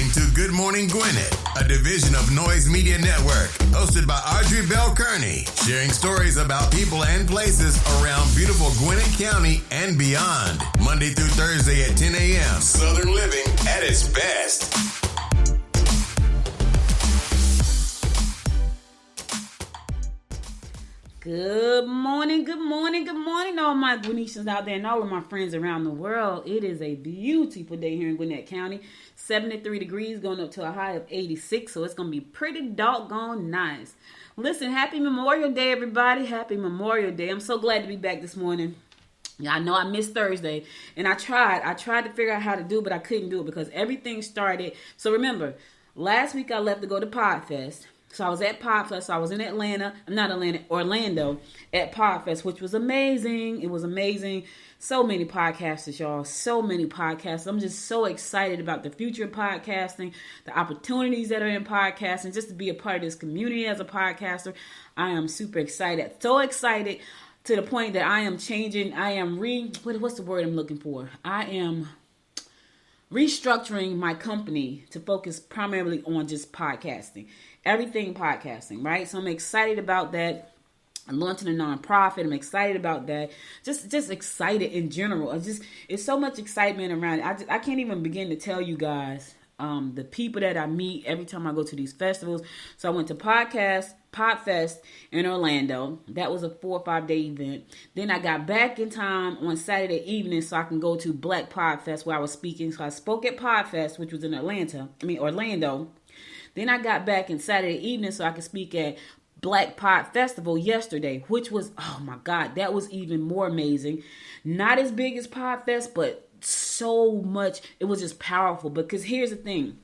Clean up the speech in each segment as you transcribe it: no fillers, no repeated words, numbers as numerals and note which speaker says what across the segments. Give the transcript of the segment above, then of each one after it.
Speaker 1: listening to Good Morning Gwinnett, a division of Noise Media Network, hosted by Audrey Bell Kearney, sharing stories about people and places around beautiful Gwinnett County and beyond. Monday through Thursday at 10 a.m. Southern living at its best.
Speaker 2: Good morning, all my Gwinnetians out there and all of my friends around the world. It is a beautiful day here in Gwinnett County. 73 degrees going up to a high of 86, so it's going to be pretty doggone nice. Listen, happy Memorial Day, everybody. Happy Memorial Day. I'm so glad to be back this morning. Yeah, I know I missed Thursday, and I tried to figure out how to do it, but I couldn't do it because everything started. So remember, last week I left to go to Podfest. So I was at Podfest. So I was in Orlando at Podfest, which was amazing. It was amazing. So many podcasters, y'all. So many podcasts. I'm just so excited about the future of podcasting, the opportunities that are in podcasting, just to be a part of this community as a podcaster. I am super excited. So excited to the point that I am changing. I am what's the word I'm looking for? I am restructuring my company to focus primarily on just podcasting. Everything podcasting, right? So I'm excited about that. I'm launching a nonprofit. I'm excited about that. Just excited in general. It's so much excitement around it. I can't even begin to tell you guys the people that I meet every time I go to these festivals. So I went to Podfest in Orlando. That was a 4 or 5 day event. Then I got back in time on Saturday evening so I can go to Black Podfest where I was speaking. So I spoke at Podfest, which was in Orlando. Then I got back in Saturday evening so I could speak at Black Pod Festival yesterday, which was, oh my God, that was even more amazing. Not as big as Podfest, but so much. It was just powerful because here's the thing.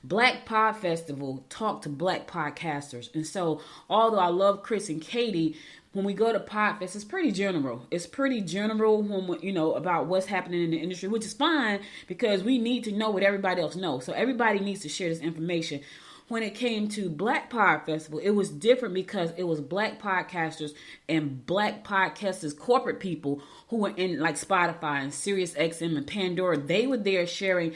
Speaker 2: Black Pod Festival talked to Black podcasters. And so, although I love Chris and Katie, when we go to Podfest, it's pretty general. It's pretty general when about what's happening in the industry, which is fine because we need to know what everybody else knows. So everybody needs to share this information. When it came to Black Pod Festival, it was different because it was Black podcasters and Black podcasters, corporate people who were in like Spotify and SiriusXM and Pandora. They were there sharing,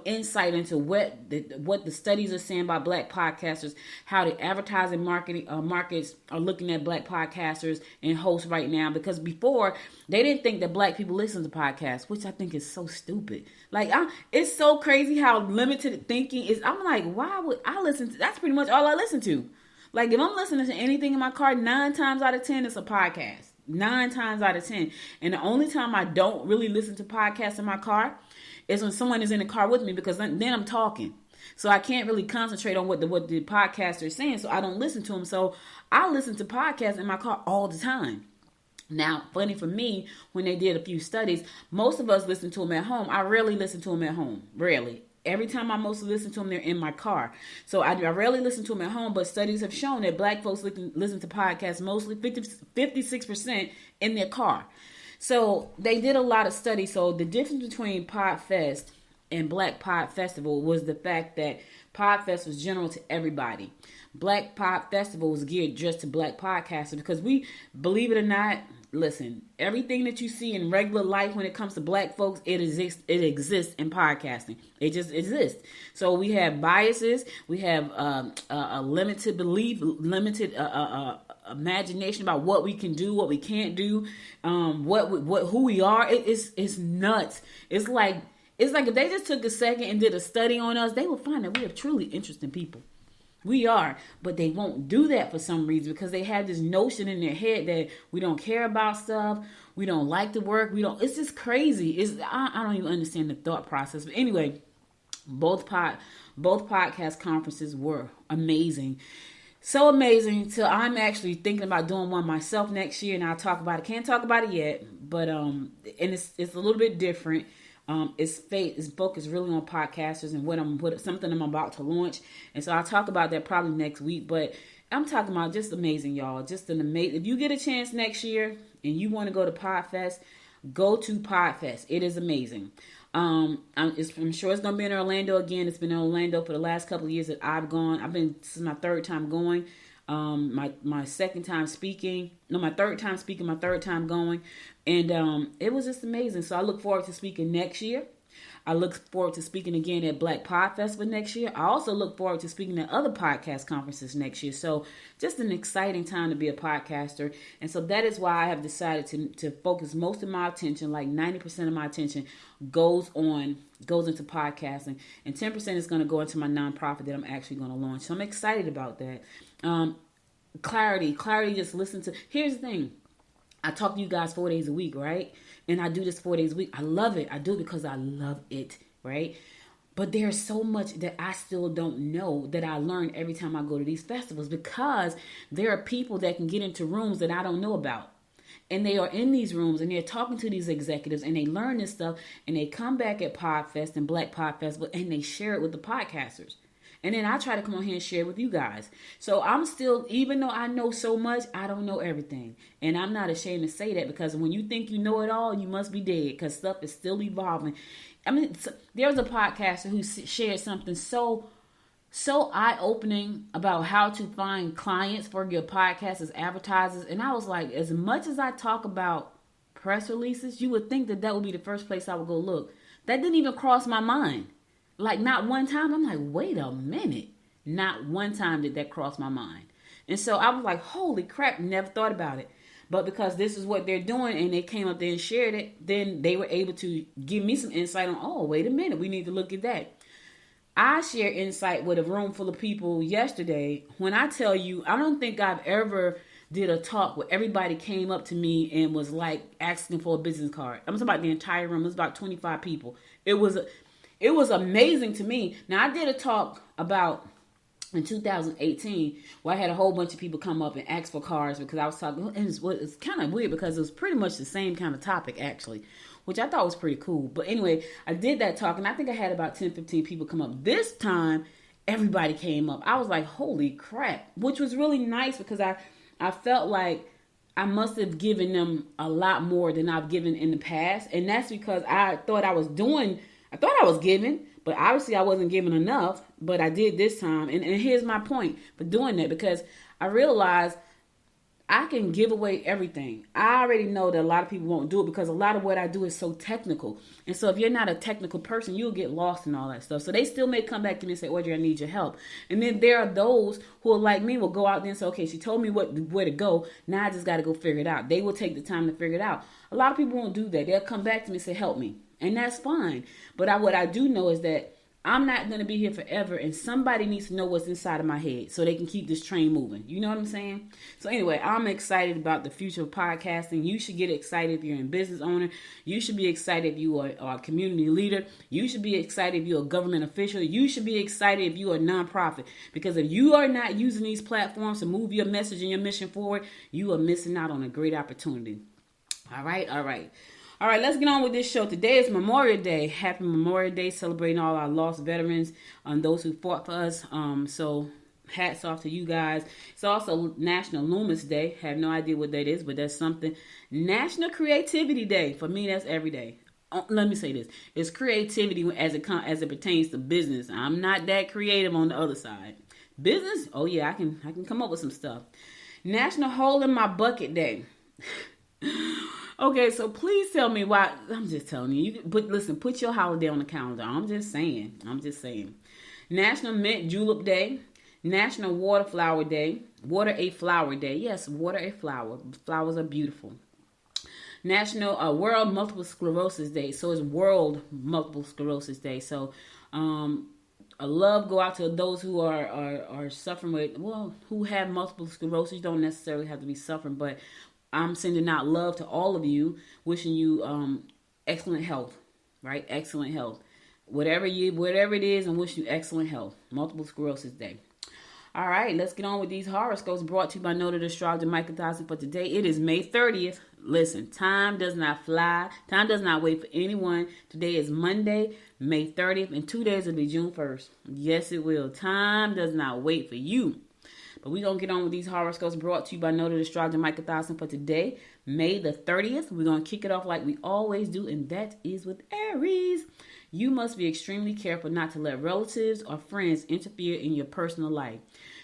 Speaker 2: insight into what the studies are saying about Black podcasters, how the advertising markets are looking at Black podcasters and hosts right now. Because before, they didn't think that Black people listen to podcasts, which I think is so stupid. Like, it's so crazy how limited thinking is. I'm like, why would I listen to? That's pretty much all I listen to. Like, if I'm listening to anything in my car, 9 times out of 10, it's a podcast. 9 times out of 10. And the only time I don't really listen to podcasts in my car is when someone is in the car with me, because then I'm talking. So I can't really concentrate on what the podcaster is saying, so I don't listen to them. So I listen to podcasts in my car all the time. Now, funny for me, when they did a few studies, most of us listen to them at home. I rarely listen to them at home. Rarely. Every time I mostly listen to them, they're in my car. So I rarely listen to them at home, but studies have shown that Black folks listen to podcasts mostly 56% in their car. So they did a lot of studies. So the difference between Podfest and Black Pod Festival was the fact that Podfest was general to everybody. Black Pod Festival was geared just to Black podcasters because we, believe it or not, listen, everything that you see in regular life when it comes to Black folks, it exists in podcasting. It just exists. So we have biases, we have a limited belief, limited imagination about what we can do, what we can't do, who we are. It's nuts. It's like if they just took a second and did a study on us, they would find that we are truly interesting people. We are, but they won't do that for some reason because they have this notion in their head that we don't care about stuff, we don't like to work, it's just crazy. I don't even understand the thought process. But anyway, both podcast conferences were amazing. So amazing. So I'm actually thinking about doing one myself next year, and I'll talk about it. Can't talk about it yet, but and it's a little bit different. It's focused really on podcasters and something I'm about to launch. And so I'll talk about that probably next week. But I'm talking about just amazing, y'all. Just an amazing. If you get a chance next year and you want to go to Podfest, go to Podfest. It is amazing. I'm sure it's going to be in Orlando again. It's been in Orlando for the last couple of years that I've gone. This is my third time going. My second time speaking. No, my third time speaking, my third time going. And it was just amazing. So I look forward to speaking next year. I look forward to speaking again at Black Pod Festival next year. I also look forward to speaking at other podcast conferences next year. So just an exciting time to be a podcaster. And so that is why I have decided to focus most of my attention, like 90% of my attention goes into podcasting. And 10% is going to go into my nonprofit that I'm actually going to launch. So I'm excited about that. Clarity, just listen to, here's the thing. I talk to you guys 4 days a week, right? And I do this 4 days a week. I love it. I do it because I love it, right? But there's so much that I still don't know that I learn every time I go to these festivals, because there are people that can get into rooms that I don't know about. And they are in these rooms and they're talking to these executives and they learn this stuff and they come back at PodFest and Black Pod Festival and they share it with the podcasters. And then I try to come on here and share with you guys. So I'm still, even though I know so much, I don't know everything. And I'm not ashamed to say that, because when you think you know it all, you must be dead, because stuff is still evolving. I mean, there was a podcaster who shared something so eye-opening about how to find clients for your podcast as advertisers. And I was like, as much as I talk about press releases, you would think that would be the first place I would go look. That didn't even cross my mind. Like, not one time. I'm like, wait a minute. Not one time did that cross my mind. And so I was like, holy crap, never thought about it. But because this is what they're doing and they came up there and shared it, then they were able to give me some insight on, oh, wait a minute, we need to look at that. I shared insight with a room full of people yesterday. When I tell you, I don't think I've ever did a talk where everybody came up to me and was like asking for a business card. I'm talking about the entire room. It was about 25 people. It was amazing to me. Now, I did a talk about in 2018 where I had a whole bunch of people come up and ask for cards, because I was talking, and it's kind of weird because it was pretty much the same kind of topic, actually, which I thought was pretty cool. But anyway, I did that talk, and I think I had about 10, 15 people come up. This time, everybody came up. I was like, holy crap, which was really nice, because I felt like I must have given them a lot more than I've given in the past. And that's because I thought I was giving, but obviously I wasn't giving enough, but I did this time. And here's my point for doing that, because I realized I can give away everything. I already know that a lot of people won't do it, because a lot of what I do is so technical. And so if you're not a technical person, you'll get lost in all that stuff. So they still may come back to me and say, Audrey, I need your help. And then there are those who are like me, will go out there and say, okay, she told me where to go. Now I just got to go figure it out. They will take the time to figure it out. A lot of people won't do that. They'll come back to me and say, help me. And that's fine. But what I do know is that I'm not going to be here forever, and somebody needs to know what's inside of my head so they can keep this train moving. You know what I'm saying? So anyway, I'm excited about the future of podcasting. You should get excited if you're a business owner. You should be excited if you are a community leader. You should be excited if you're a government official. You should be excited if you are a nonprofit. Because if you are not using these platforms to move your message and your mission forward, you are missing out on a great opportunity. All right, let's get on with this show. Today is Memorial Day. Happy Memorial Day, celebrating all our lost veterans and those who fought for us. So hats off to you guys. It's also National Alumnus Day. Have no idea what that is, but that's something. National Creativity Day. For me, that's every day. Let me say this. It's creativity as it pertains to business. I'm not that creative on the other side. Business? Oh yeah, I can come up with some stuff. National Hole in My Bucket Day. Okay, so please tell me why. I'm just telling you. Put your holiday on the calendar. I'm just saying. National Mint Julep Day. National Water Flower Day. Water a Flower Day. Yes, water a flower. Flowers are beautiful. National World Multiple Sclerosis Day. So it's World Multiple Sclerosis Day. So a love go out to those who are suffering with, who have multiple sclerosis. You don't necessarily have to be suffering, but I'm sending out love to all of you, wishing you excellent health, right? Excellent health. Whatever it is, I'm wishing you excellent health. Multiple Sclerosis Day. All right, let's get on with these horoscopes brought to you by noted astrologer Michael Dawson. For today, it is May 30th. Listen, time does not fly. Time does not wait for anyone. Today is Monday, May 30th, and 2 days will be June 1st. Yes, it will. Time does not wait for you. But we're going to get on with these horoscopes brought to you by noted astrologer Michael Dawson. For today, May the 30th, we're going to kick it off like we always do, and that is with Aries. You must be extremely careful not to let relatives or friends interfere in your personal life.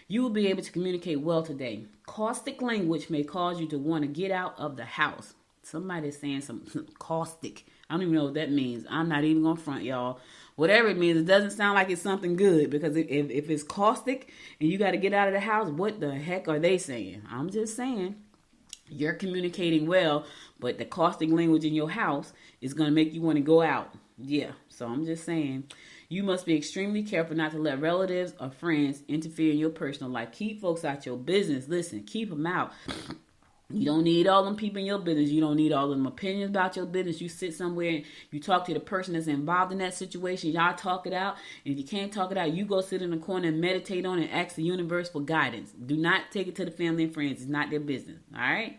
Speaker 2: You will be able to communicate well today. Caustic language may cause you to want to get out of the house. Somebody is saying some caustic I don't even know what that means. I'm not even going to front, y'all. Whatever it means, it doesn't sound like it's something good, because if it's caustic and you got to get out of the house, what the heck are they saying? I'm just saying. You're communicating well, but the caustic language in your house is going to make you want to go out. Yeah, so I'm just saying. You must be extremely careful not to let relatives or friends interfere in your personal life. Keep folks out your business. Listen, keep them out. You don't need all them people in your business. You don't need all them opinions about your business. You sit somewhere and you talk to the person that's involved in that situation. Y'all talk it out. And if you can't talk it out, you go sit in the corner and meditate on it and ask the universe for guidance. Do not take it to the family and friends. It's not their business. All right?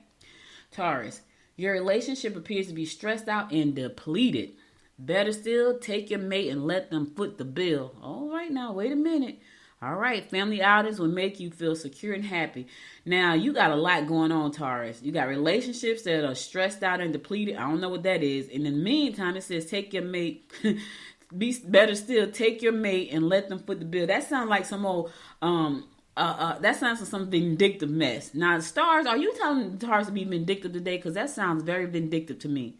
Speaker 2: Taurus, your relationship appears to be stressed out and depleted. Better still, take your mate and let them foot the bill. All right, now, wait a minute. All right, family outings will make you feel secure and happy. Now, you got a lot going on, Taurus. You got relationships that are stressed out and depleted. I don't know what that is. In the meantime, it says take your mate. Better still, take your mate and let them foot the bill. That sounds like some old, that sounds like some vindictive mess. Now, stars, are you telling the Taurus to be vindictive today? Because that sounds very vindictive to me.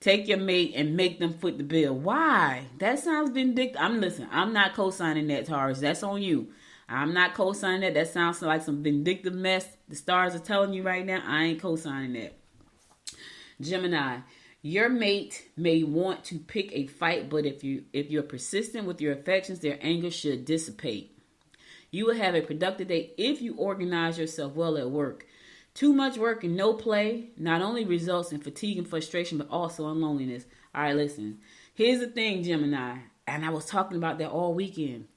Speaker 2: Take your mate and make them foot the bill. Why? That sounds vindictive. I'm not co-signing that, Taurus. That's on you. I'm not co-signing that. That sounds like some vindictive mess. The stars are telling you right now, I ain't co-signing that. Gemini, your mate may want to pick a fight, but if you're persistent with your affections, their anger should dissipate. You will have a productive day if you organize yourself well at work. Too much work and no play not only results in fatigue and frustration, but also in loneliness. All right, listen. Here's the thing, Gemini, and I was talking about that all weekend.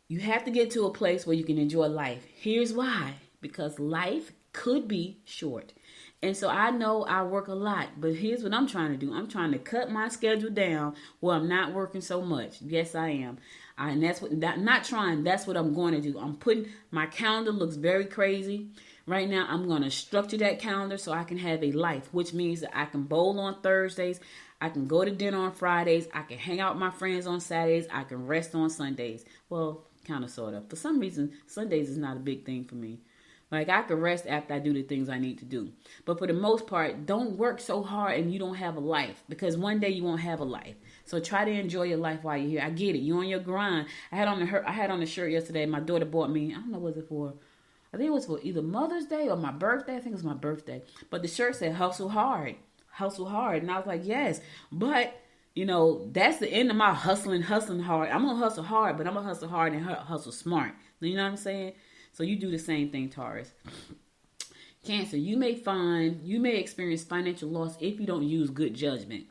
Speaker 2: You have to get to a place where you can enjoy life. Here's why. Because life could be short. And so I know I work a lot, but here's what I'm trying to do. I'm trying to cut my schedule down where I'm not working so much. Yes, I am. And that's what, that's what I'm going to do. My calendar looks very crazy. Right now, I'm going to structure that calendar so I can have a life, which means that I can bowl on Thursdays. I can go to dinner on Fridays. I can hang out with my friends on Saturdays. I can rest on Sundays. Well, kind of, sort of. For some reason, Sundays is not a big thing for me. Like, I can rest after I do the things I need to do. But for the most part, don't work so hard and you don't have a life. Because one day you won't have a life. So try to enjoy your life while you're here. I get it. You're on your grind. I had on a shirt yesterday. My daughter bought me. I don't know what it was for. I think it was for either Mother's Day or my birthday. I think it was my birthday. But the shirt said, hustle hard. Hustle hard. And I was like, yes. But, that's the end of my hustling hard. I'm going to hustle hard, but I'm going to hustle hard and hustle smart. You know what I'm saying? So you do the same thing, Taurus. Cancer, you may experience financial loss if you don't use good judgment.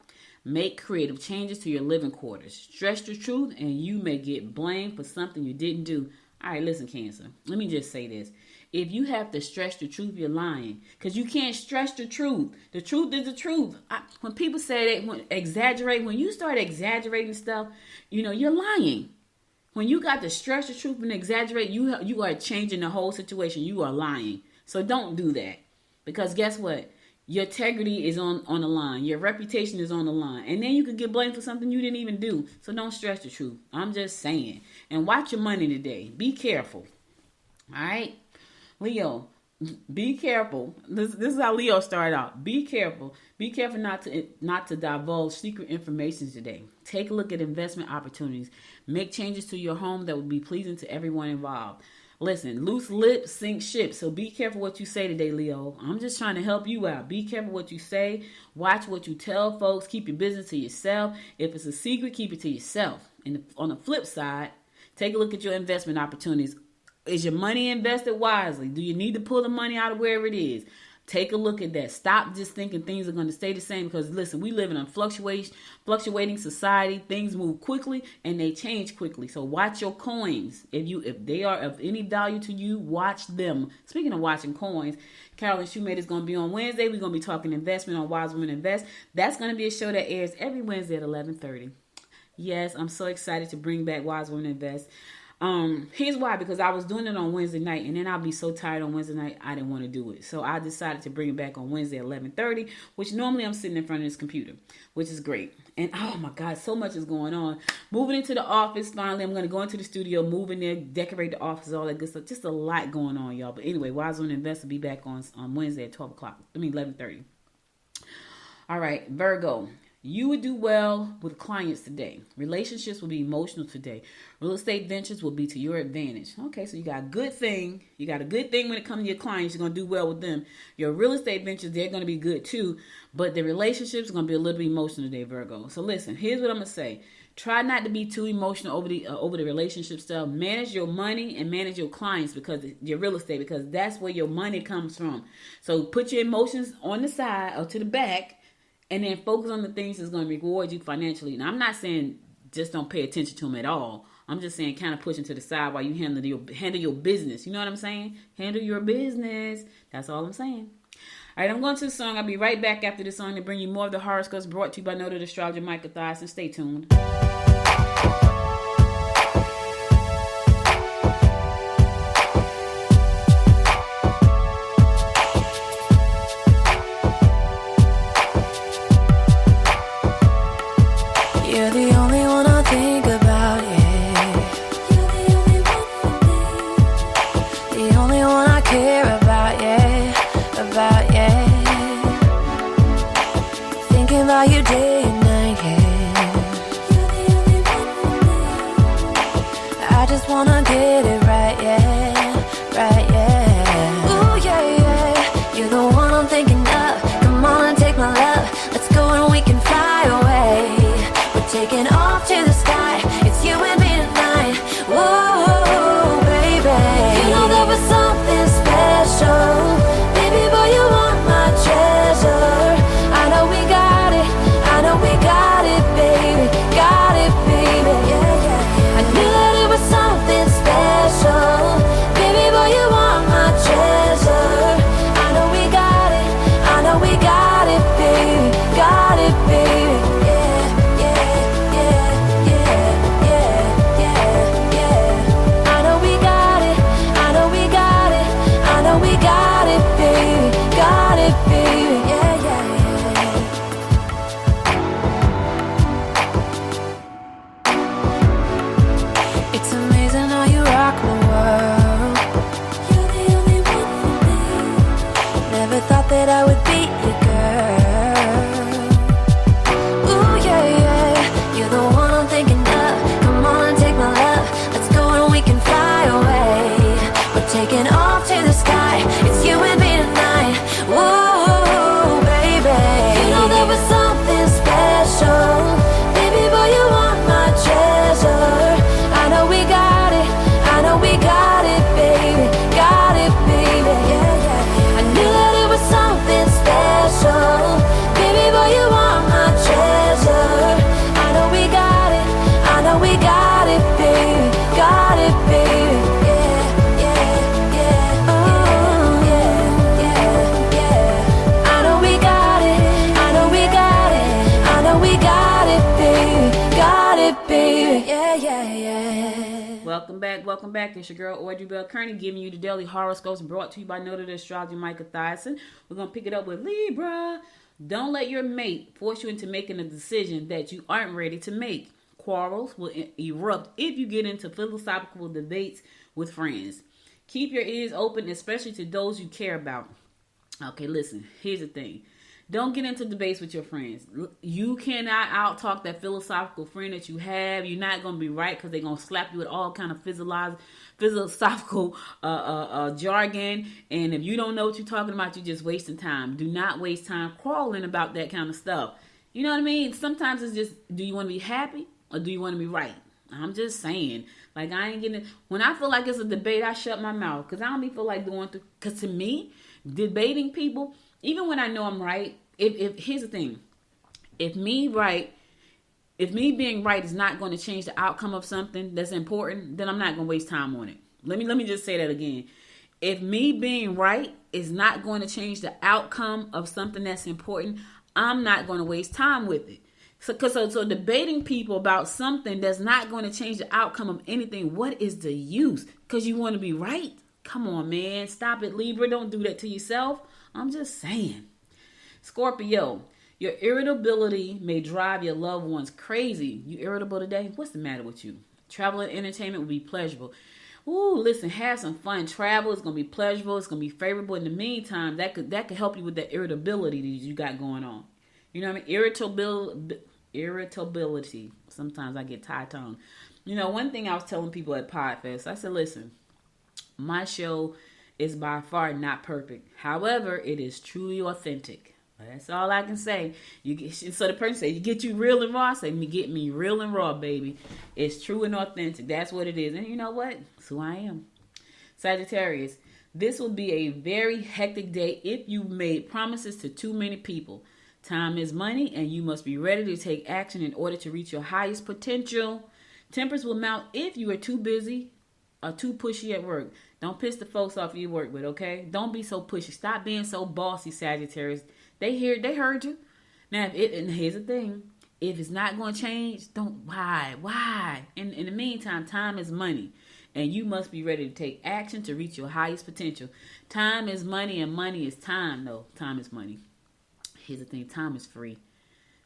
Speaker 2: Make creative changes to your living quarters. Stretch the truth and you may get blamed for something you didn't do. All right, listen, Cancer. Let me just say this. If you have to stretch the truth, you're lying. Because you can't stretch the truth. The truth is the truth. When people say that, when you start exaggerating stuff, you're lying. When you got to stretch the truth and exaggerate, you are changing the whole situation. You are lying. So don't do that. Because guess what? Your integrity is on the line. Your reputation is on the line. And then you could get blamed for something you didn't even do. So don't stretch the truth. I'm just saying. And watch your money today. Be careful. All right? Leo, be careful. This is how Leo started out. Be careful. Be careful not to divulge secret information today. Take a look at investment opportunities. Make changes to your home that will be pleasing to everyone involved. Listen, loose lips sink ships. So be careful what you say today, Leo. I'm just trying to help you out. Be careful what you say. Watch what you tell folks. Keep your business to yourself. If it's a secret, keep it to yourself. And on the flip side, take a look at your investment opportunities. Is your money invested wisely? Do you need to pull the money out of wherever it is? Take a look at that. Stop just thinking things are going to stay the same because, listen, we live in a fluctuating society. Things move quickly and they change quickly. So watch your coins. If they are of any value to you, watch them. Speaking of watching coins, Carolyn Shoemate is going to be on Wednesday. We're going to be talking investment on Wise Women Invest. That's going to be a show that airs every Wednesday at 11:30. Yes, I'm so excited to bring back Wise Women Invest. Here's why, because I was doing it on Wednesday night and then I'll be so tired on Wednesday night, I didn't want to do it. So I decided to bring it back on Wednesday at 11:30, which normally I'm sitting in front of this computer, which is great. And oh my God, so much is going on. Moving into the office, finally, I'm going to go into the studio, move in there, decorate the office, all that good stuff. Just a lot going on, y'all. But anyway, Wise Women Invest will be back on Wednesday at 11:30. All right, Virgo. You would do well with clients today. Relationships will be emotional today. Real estate ventures will be to your advantage. Okay, so you got a good thing. You got a good thing when it comes to your clients. You're going to do well with them. Your real estate ventures, they're going to be good too. But the relationships are going to be a little bit emotional today, Virgo. So listen, here's what I'm going to say. Try not to be too emotional over the relationship stuff. Manage your money and manage your clients because your real estate, because that's where your money comes from. So put your emotions on the side or to the back, and then focus on the things that's going to reward you financially. Now, I'm not saying just don't pay attention to them at all. I'm just saying kind of push them to the side while you handle your business. You know what I'm saying? Handle your business. That's all I'm saying. All right, I'm going to the song. I'll be right back after this song to bring you more of the horoscopes brought to you by noted astrologer Michael Thiason. Stay tuned.
Speaker 3: You're the only one I think about, yeah. You're the only one for me. The only one I care about, yeah. About, yeah. Thinking about you day and night, yeah. You're the only one for me. I just wanna get it right, yeah. Right, yeah. Ooh, yeah, yeah. You're the one I'm thinking of. Come on and take my love. Let's go and we can fly away. Taking off to the sky, it's you and me tonight. Whoa, baby. You know there was something special. Baby boy, you want my treasure. I know we got it, I know we got it, baby. Got it, baby. Yeah, yeah. I knew that it was something special. Baby boy, you want my treasure. I know we got it, I know we got it, baby. Got it, baby. That I would be your girl. Ooh, yeah, yeah. You're the one I'm thinking of. Come on and take my love. Let's go and we can fly away. We're taking off to the sky. It's you and me tonight. Whoa, baby. You know there was something special. Baby boy, you want my treasure. I know we got it. I know we got it, baby. Got it, baby. Yeah, yeah. I knew that it was something special. Baby boy, you want my treasure. I know we got it. I know we got it, baby. Got it, baby. Yeah, yeah, yeah. Oh, yeah, yeah, yeah. I know we got it. I know we got it. I know we got it, baby. Got it, baby. Yeah, yeah, yeah.
Speaker 2: Welcome back, welcome back. It's your girl Audrey Bell Kearney giving you the daily horoscopes brought to you by noted astrologer Michael Thiason. We're going to pick it up with Libra. Don't let your mate force you into making a decision that you aren't ready to make. Quarrels will erupt if you get into philosophical debates with friends. Keep your ears open, especially to those you care about. Okay, listen, here's the thing. Don't get into debates with your friends. You cannot out-talk that philosophical friend that you have. You're not going to be right because they're going to slap you with all kind of philosophical jargon. And if you don't know what you're talking about, you're just wasting time. Do not waste time quarreling about that kind of stuff. You know what I mean? Sometimes it's just, do you want to be happy or do you want to be right? I'm just saying. Like, I ain't getting... When I feel like it's a debate, I shut my mouth because I don't even feel like going through... Because to me, debating people... Even when I know I'm right, if here's the thing, if me being right is not going to change the outcome of something that's important, then I'm not going to waste time on it. Let me just say that again. If me being right is not going to change the outcome of something that's important, I'm not going to waste time with it. So debating people about something that's not going to change the outcome of anything, what is the use? Because you want to be right? Come on, man. Stop it, Libra. Don't do that to yourself. I'm just saying. Scorpio, your irritability may drive your loved ones crazy. You irritable today? What's the matter with you? Travel and entertainment will be pleasurable. Ooh, listen, have some fun. Travel is going to be pleasurable. It's going to be favorable. In the meantime, that could help you with that irritability that you got going on. You know what I mean? Irritability. Sometimes I get tie-tongue. You know, one thing I was telling people at Podfest, I said, listen, my show is by far not perfect. However, it is truly authentic. That's all I can say. So the person said, you get you real and raw. I say, get me real and raw, baby. It's true and authentic. That's what it is. And you know what? That's who I am. Sagittarius, this will be a very hectic day if you made promises to too many people. Time is money, and you must be ready to take action in order to reach your highest potential. Tempers will mount if you are too busy or too pushy at work. Don't piss the folks off you work with, okay? Don't be so pushy. Stop being so bossy, Sagittarius. They heard you. Now, and here's the thing. If it's not going to change, why? In the meantime, time is money. And you must be ready to take action to reach your highest potential. Time is money, and money is time. No, time is money. Here's the thing. Time is free.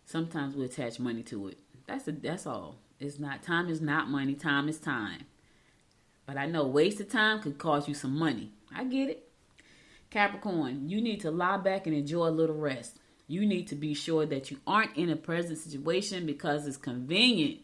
Speaker 2: Sometimes we attach money to it. That's all. It's not. Time is not money. Time is time. But I know wasted time could cost you some money. I get it. Capricorn, you need to lie back and enjoy a little rest. You need to be sure that you aren't in a present situation because it's convenient.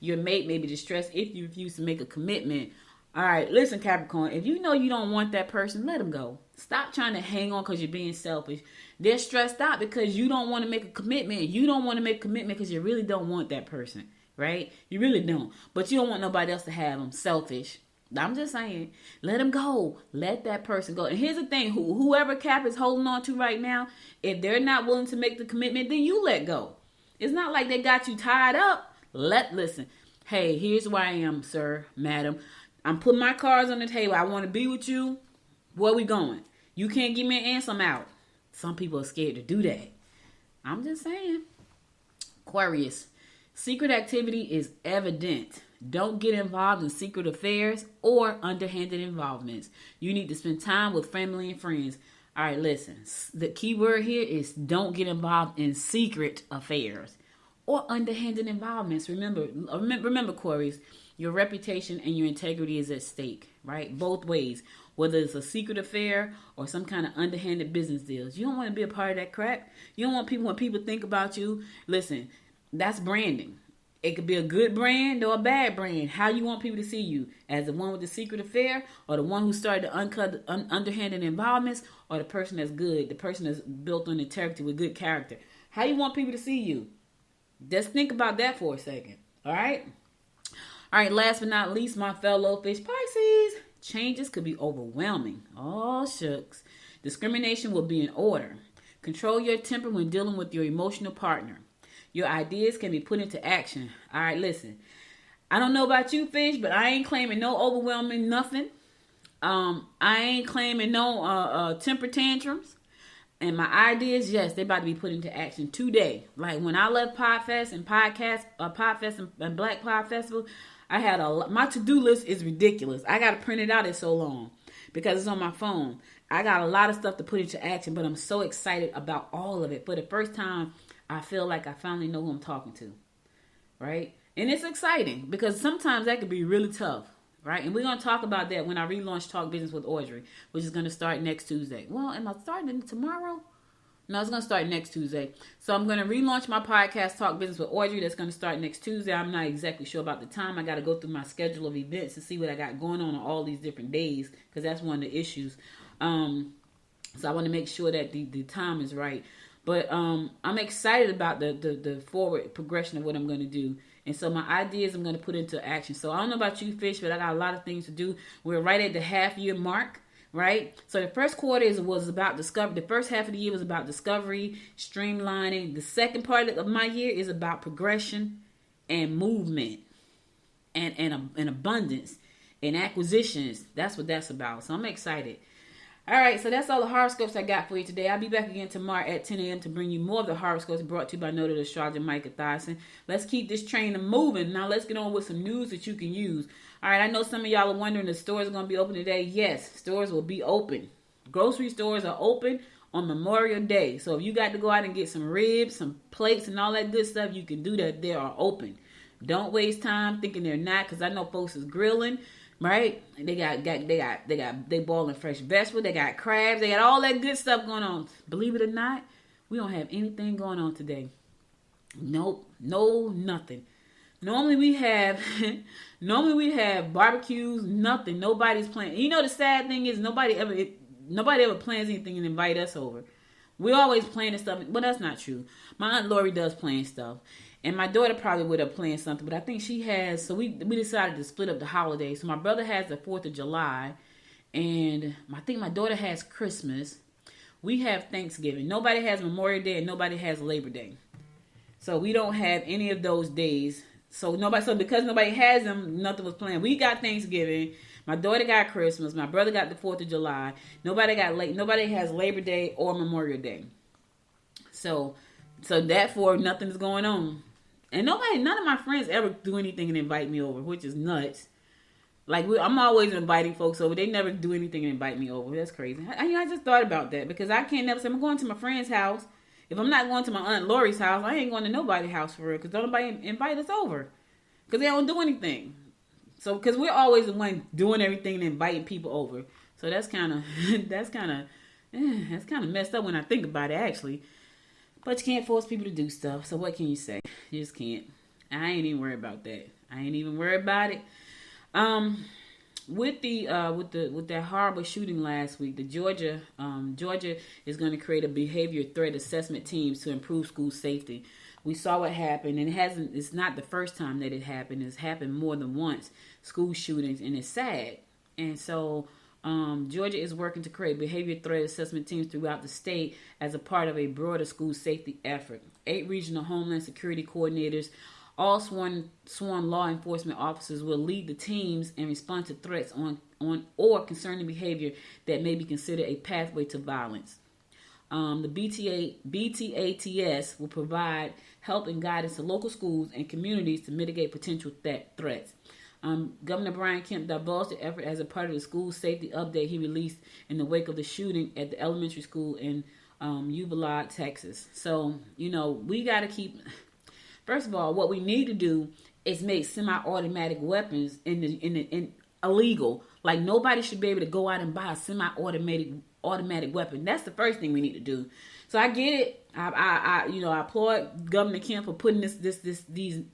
Speaker 2: Your mate may be distressed if you refuse to make a commitment. All right, listen, Capricorn, if you know you don't want that person, let them go. Stop trying to hang on because you're being selfish. They're stressed out because you don't want to make a commitment. You don't want to make a commitment because you really don't want that person, right? You really don't. But you don't want nobody else to have them. Selfish. I'm just saying, let them go. Let that person go. And here's the thing, whoever Cap is holding on to right now, if they're not willing to make the commitment, then you let go. It's not like they got you tied up. Listen, hey, here's where I am, sir, madam. I'm putting my cards on the table. I want to be with you. Where we going? You can't give me an answer, I'm out. Some people are scared to do that. I'm just saying. Aquarius, secret activity is evident. Don't get involved in secret affairs or underhanded involvements. You need to spend time with family and friends. All right, listen. The key word here is don't get involved in secret affairs or underhanded involvements. Remember, Aquarius, your reputation and your integrity is at stake, right? Both ways, whether it's a secret affair or some kind of underhanded business deals. You don't want to be a part of that crap. You don't want people, when people think about you, listen, that's branding. It could be a good brand or a bad brand. How you want people to see you? As the one with the secret affair, or the one who started the underhanded involvements, or the person that's good, the person that's built on integrity with good character. How you want people to see you? Just think about that for a second. All right? All right, last but not least, my fellow fish Pisces. Changes could be overwhelming. Oh, shucks. Discrimination will be in order. Control your temper when dealing with your emotional partner. Your ideas can be put into action. All right, listen. I don't know about you, fish, but I ain't claiming no overwhelming nothing. I ain't claiming no temper tantrums. And my ideas, yes, they about to be put into action today. Like when I left Podfest and Podfest and Black Pod Festival, I had my to-do list is ridiculous. I got to print it out. It's so long because it's on my phone. I got a lot of stuff to put into action, but I'm so excited about all of it. For the first time, I feel like I finally know who I'm talking to, right? And it's exciting because sometimes that could be really tough, right? And we're going to talk about that when I relaunch Talk Business with Audrey, which is going to start next Tuesday. Well, am I starting tomorrow? No, it's going to start next Tuesday. So I'm going to relaunch my podcast, Talk Business with Audrey. That's going to start next Tuesday. I'm not exactly sure about the time. I got to go through my schedule of events to see what I got going on all these different days because that's one of the issues. So I want to make sure that the time is right. But I'm excited about the forward progression of what I'm going to do. And so my ideas I'm going to put into action. So I don't know about you, fish, but I got a lot of things to do. We're right at the half-year mark, right? So the first quarter was about discovery. The first half of the year was about discovery, streamlining. The second part of my year is about progression and movement and abundance and acquisitions. That's what that's about. So I'm excited. All right, so that's all the horoscopes I got for you today. I'll be back again tomorrow at 10 a.m. to bring you more of the horoscopes brought to you by noted astrologer Micah Thyssen. Let's keep this train moving. Now let's get on with some news that you can use. All right, I know some of y'all are wondering if the stores are going to be open today. Yes, stores will be open. Grocery stores are open on Memorial Day. So if you got to go out and get some ribs, some plates, and all that good stuff, you can do that. They are open. Don't waste time thinking they're not, because I know folks is grilling. Right? They boiling fresh vegetables. They got crabs. They got all that good stuff going on. Believe it or not, We don't have anything going on today. Nope, no, nothing. Normally we have barbecues, nothing. Nobody's planning. You know, the sad thing is nobody ever plans anything and invite us over. We always planning stuff, but that's not true. My Aunt Lori does plan stuff. And my daughter probably would have planned something, but I think she has, so we decided to split up the holidays. So my brother has the 4th of July, and I think my daughter has Christmas. We have Thanksgiving. Nobody has Memorial Day, and nobody has Labor Day. So we don't have any of those days. So because nobody has them, nothing was planned. We got Thanksgiving. My daughter got Christmas. My brother got the 4th of July. Nobody has Labor Day or Memorial Day. So therefore, nothing's going on. And none of my friends ever do anything and invite me over, which is nuts. Like, I'm always inviting folks over. They never do anything and invite me over. That's crazy. I just thought about that because I can't never say I'm going to my friend's house. If I'm not going to my Aunt Lori's house, I ain't going to nobody's house for real because don't nobody invite us over because they don't do anything. So, because we're always the one doing everything and inviting people over. So that's kind of messed up when I think about it, actually. But you can't force people to do stuff. So what can you say? You just can't. I ain't even worried about that. I ain't even worried about it. With that horrible shooting last week, Georgia is going to create a behavior threat assessment teams to improve school safety. We saw what happened, and it's not the first time that it happened. It's happened more than once, school shootings, and it's sad. And so Georgia is working to create behavior threat assessment teams throughout the state as a part of a broader school safety effort. 8 regional Homeland Security coordinators, all sworn law enforcement officers, will lead the teams and respond to threats on or concerning behavior that may be considered a pathway to violence. The BTATS will provide help and guidance to local schools and communities to mitigate potential threats. Governor Brian Kemp divulged the effort as a part of the school safety update he released in the wake of the shooting at the elementary school in Uvalde, Texas. So, we got to keep... First of all, what we need to do is make semi-automatic weapons in illegal. Like, nobody should be able to go out and buy a semi-automatic weapon. That's the first thing we need to do. So I get it. I applaud Governor Kemp for putting these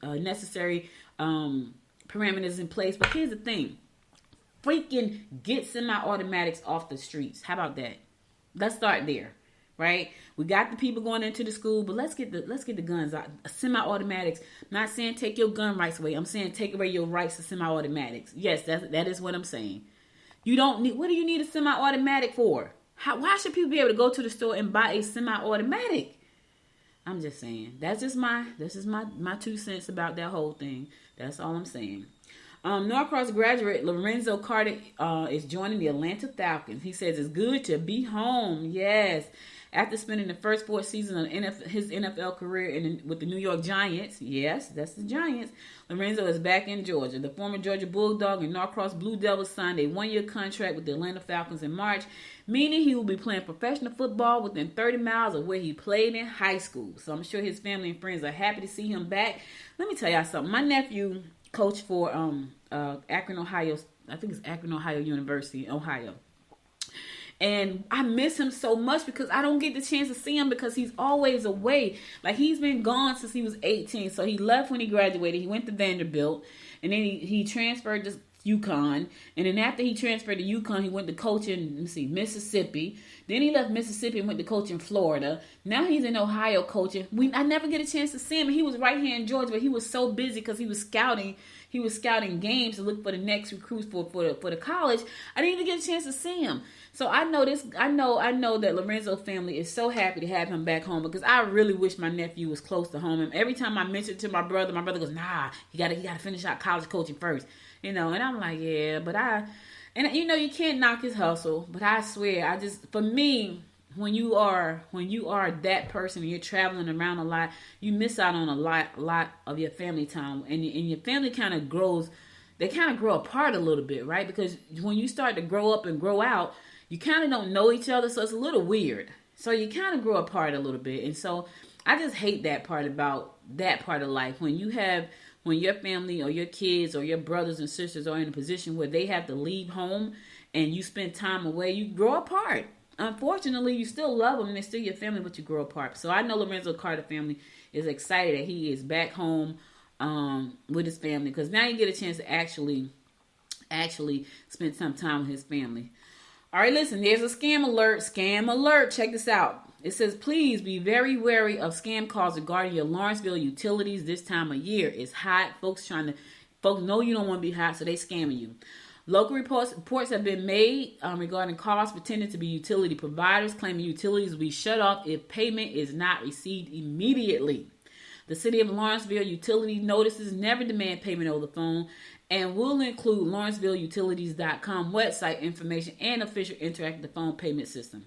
Speaker 2: necessary parameters in place. But here's the thing: freaking get semi-automatics off the streets. How about that? Let's start there, right? We got the people going into the school, but let's get the guns out. Semi-automatics. I'm not saying take your gun rights away. I'm saying take away your rights to semi-automatics. Yes, that is what I'm saying. You don't need. What do you need a semi-automatic for? Why should people be able to go to the store and buy a semi-automatic? I'm just saying. This is my 2 cents about that whole thing. That's all I'm saying. Norcross graduate Lorenzo Carter is joining the Atlanta Falcons. He says it's good to be home. Yes. After spending the first 4 seasons of his NFL career with the New York Giants, yes, that's the Giants, Lorenzo is back in Georgia. The former Georgia Bulldog and Norcross Blue Devils signed a 1-year contract with the Atlanta Falcons in March, meaning he will be playing professional football within 30 miles of where he played in high school. So I'm sure his family and friends are happy to see him back. Let me tell y'all something. My nephew coached for Akron, Ohio. I think it's Akron, Ohio University, Ohio. And I miss him so much because I don't get the chance to see him because he's always away. Like, he's been gone since he was 18. So he left when he graduated. He went to Vanderbilt. And then he transferred to UConn. And then after he transferred to UConn, he went to coach in, Mississippi. Then he left Mississippi and went to coach in Florida. Now he's in Ohio coaching. I never get a chance to see him. He was right here in Georgia, but he was so busy because he was scouting. He was scouting games to look for the next recruits for the college. I didn't even get a chance to see him. So I know that Lorenzo family is so happy to have him back home because I really wish my nephew was close to home. And every time I mention it to my brother goes, nah, he gotta finish out college coaching first. And I'm like, yeah, but you can't knock his hustle, but I swear, for me, when you are that person and you're traveling around a lot, you miss out on a lot of your family time, and your family kind of grows. They kind of grow apart a little bit, right? Because when you start to grow up and grow out, you kind of don't know each other, so it's a little weird. So you kind of grow apart a little bit, and so I just hate that part about that part of life when your family or your kids or your brothers and sisters are in a position where they have to leave home and you spend time away, you grow apart. unfortunately, you still love them and they're still your family, but you grow apart. So I know Lorenzo Carter family is excited that he is back home with his family, because now you get a chance to actually spend some time with his family. All right, listen, there's a scam alert. Scam alert. Check this out. It says, please be very wary of scam calls regarding your Lawrenceville utilities this time of year. It's hot. Folks know you don't want to be hot, so they scamming you. Local reports have been made regarding calls pretending to be utility providers, claiming utilities will be shut off if payment is not received immediately. The City of Lawrenceville utility notices never demand payment over the phone and will include LawrencevilleUtilities.com website information and official interactive phone payment system.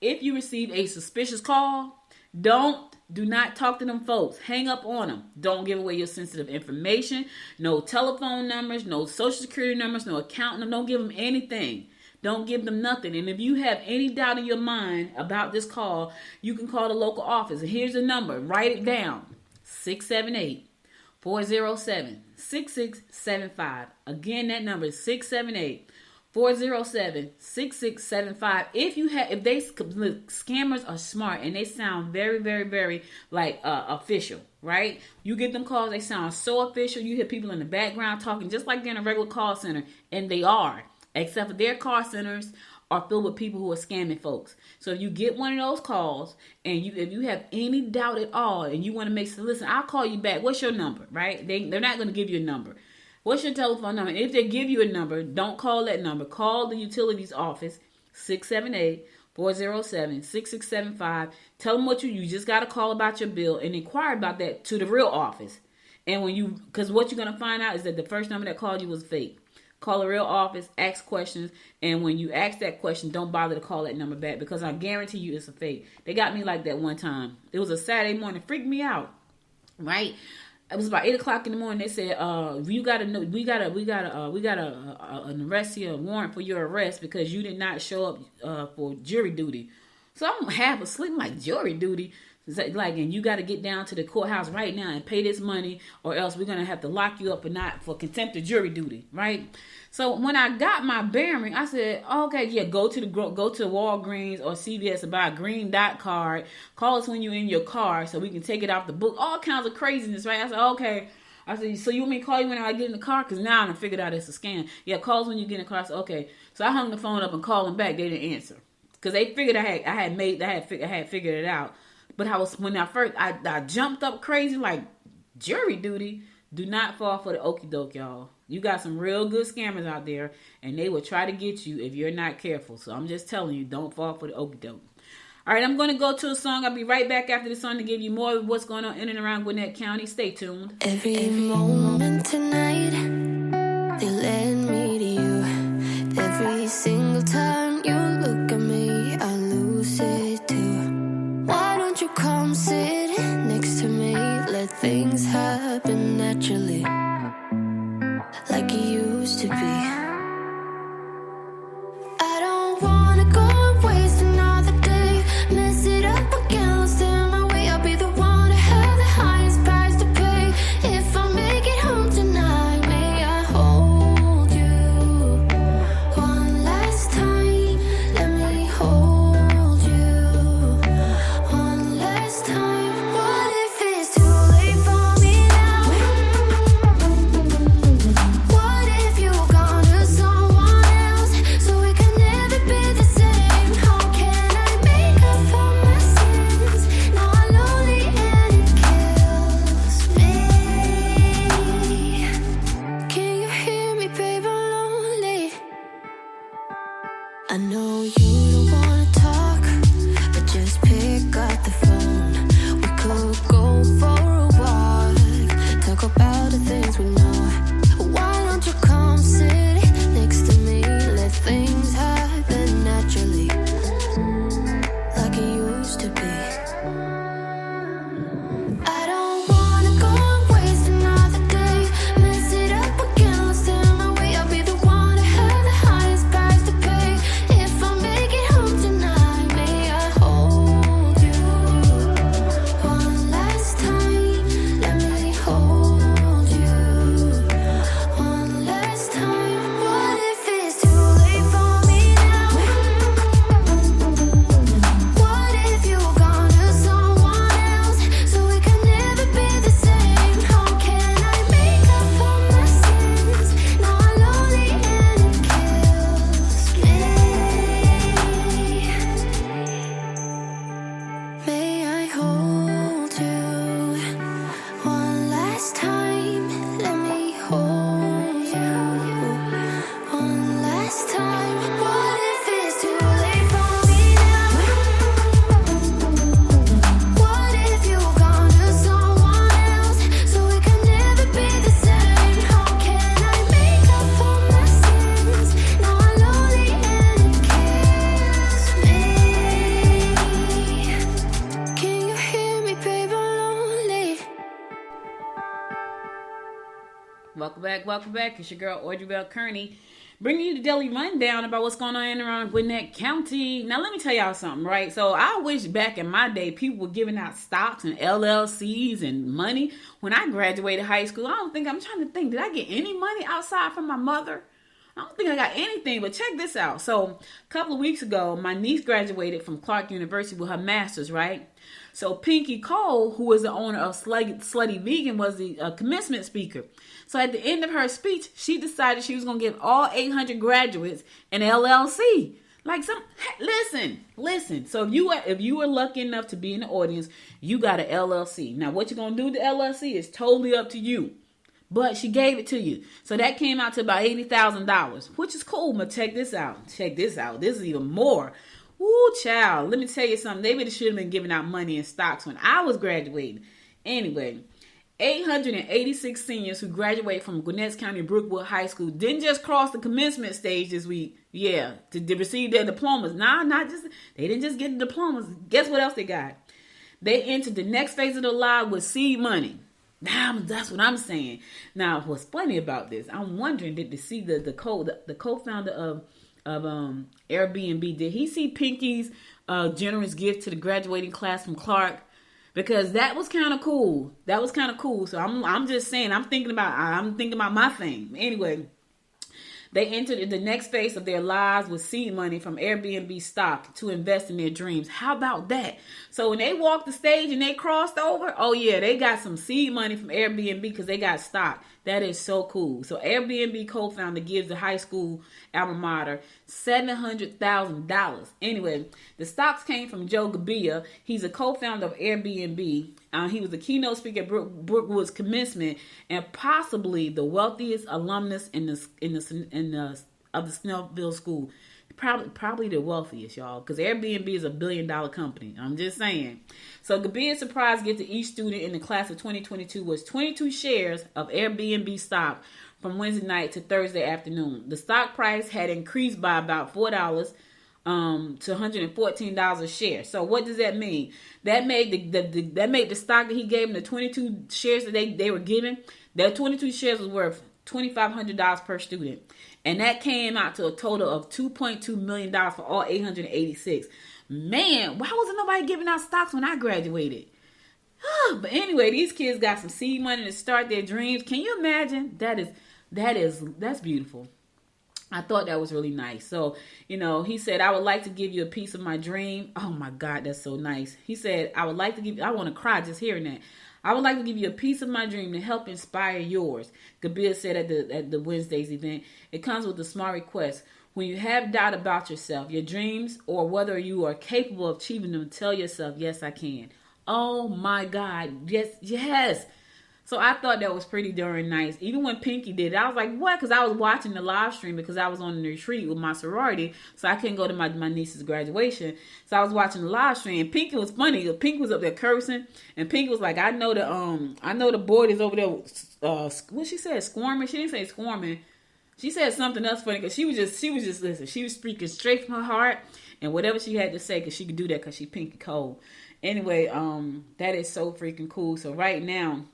Speaker 2: If you receive a suspicious call, do not talk to them folks. Hang up on them. Don't give away your sensitive information. No telephone numbers, no social security numbers, no account numbers. Don't give them anything. Don't give them nothing. And if you have any doubt in your mind about this call, you can call the local office. And here's the number. Write it down. 678-407-6675. Again, that number is 678-407-6675. If scammers are smart and they sound very, very, very like official, right? You get them calls, they sound so official. You hear people in the background talking just like they're in a regular call center, and they are, except for their call centers are filled with people who are scamming folks. So if you get one of those calls and if you have any doubt at all and you want to listen, I'll call you back. What's your number, right? They're not going to give you a number. What's your telephone number? If they give you a number, don't call that number. Call the utilities office, 678-407-6675. Tell them what you just got to call about your bill and inquire about that to the real office. And because what you're going to find out is that the first number that called you was fake. Call the real office, ask questions, and when you ask that question, don't bother to call that number back, because I guarantee you it's a fake. They got me like that one time. It was a Saturday morning, freaked me out, right? It was about 8:00 in the morning. They said, we got an arrest here, a warrant for your arrest because you did not show up for jury duty. So I'm half asleep, like, jury duty? And you got to get down to the courthouse right now and pay this money, or else we're going to have to lock you up for contempt of jury duty, right? So when I got my bearing, I said, okay, yeah, go to Walgreens or CVS and buy a green dot card. Call us when you're in your car so we can take it off the book. All kinds of craziness, right? I said, okay. I said, so you want me to call you when I get in the car? Because now I figured out it's a scam. Yeah, call us when you get in the car. I said, okay. So I hung the phone up and called them back. They didn't answer because they figured I had figured it out. But I jumped up crazy like jury duty. Do not fall for the okie doke, y'all. You got some real good scammers out there, and they will try to get you if you're not careful. So I'm just telling you, don't fall for the okie doke. All right, I'm going to go to a song. I'll be right back after the song to give you more of what's going on in and around Gwinnett County. Stay tuned.
Speaker 3: Every moment tonight, they led me to you. Every single time you look at me, I lose it too. Why don't you come sit next to me? Let things happen naturally, like it used to be. I don't wanna go and waste another day. Mess it up again, lost in my way. I'll be the one to have the highest price to pay if I make it home tonight.
Speaker 2: Welcome back. It's your girl, Audrey Bell Kearney, bringing you the daily rundown about what's going on around Gwinnett County. Now, let me tell y'all something, right? So, I wish back in my day, people were giving out stocks and LLCs and money. When I graduated high school, I'm trying to think, did I get any money outside from my mother? I don't think I got anything, but check this out. So, a couple of weeks ago, my niece graduated from Clark University with her master's, right? So, Pinky Cole, who is the owner of Slutty Vegan, was the commencement speaker. So, at the end of her speech, she decided she was going to give all 800 graduates an LLC. Listen. So, if you were lucky enough to be in the audience, you got an LLC. Now, what you're going to do with the LLC is totally up to you. But she gave it to you. So that came out to about $80,000, which is cool. But check this out. This is even more. Woo, child. Let me tell you something. They really should have been giving out money in stocks when I was graduating. Anyway, 886 seniors who graduated from Gwinnett County Brookwood High School didn't just cross the commencement stage this week. Yeah, to receive their diplomas. They didn't just get the diplomas. Guess what else they got? They entered the next phase of their lives with seed money. Now, that's what I'm saying. Now, what's funny about this, I'm wondering, did they see the co-founder of Airbnb, did he see Pinky's generous gift to the graduating class from Clark? Because that was kind of cool. So I'm just saying, I'm thinking about my thing. Anyway, they entered the next phase of their lives with seed money from Airbnb stock to invest in their dreams. How about that? So when they walked the stage and they crossed over, oh yeah, they got some seed money from Airbnb because they got stock. That is so cool. So Airbnb co-founder gives the high school alma mater $700,000. Anyway, the stocks came from Joe Gebbia. He's a co-founder of Airbnb. He was the keynote speaker at Brookwood's commencement and possibly the wealthiest alumnus of the Snellville school. Probably the wealthiest, y'all, because Airbnb is $1 billion company. I'm just saying. So Gebbia's surprise gift to each student in the class of 2022 was 22 shares of Airbnb stock from Wednesday night to Thursday afternoon. The stock price had increased by about $4 to $114 a share. So what does that mean? That made the stock that he gave them, the 22 shares that they were given, that 22 shares was worth $2,500 per student. And that came out to a total of $2.2 million for all 886. Man, why wasn't nobody giving out stocks when I graduated? But anyway, these kids got some seed money to start their dreams. Can you imagine? That's beautiful. I thought that was really nice. So, he said, I would like to give you a piece of my dream. Oh my God, that's so nice. He said, I want to cry just hearing that. I would like to give you a piece of my dream to help inspire yours. Gebbia said at the Wednesday's event. It comes with a small request. When you have doubt about yourself, your dreams, or whether you are capable of achieving them, tell yourself, yes, I can. Oh my God. Yes. So I thought that was pretty darn nice. Even when Pinky did it, I was like, what? Because I was watching the live stream because I was on the retreat with my sorority. So I couldn't go to my niece's graduation. So I was watching the live stream. And Pinky was funny. Pinky was up there cursing. And Pinky was like, I know the board is over there. What she said? Squirming? She didn't say squirming. She said something else funny because she was just listening. She was speaking straight from her heart. And whatever she had to say, because she could do that because she Pinky cold. Anyway, that is so freaking cool. So right now,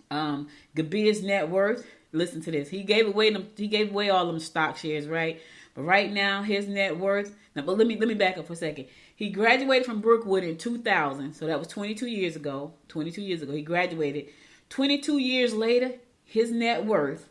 Speaker 2: Gebbia's net worth, listen to this. He gave away all them stock shares, right? But right now, his net worth. Now, but let me back up for a second. He graduated from Brookwood in 2000, so that was 22 years ago. He graduated. 22 years later, his net worth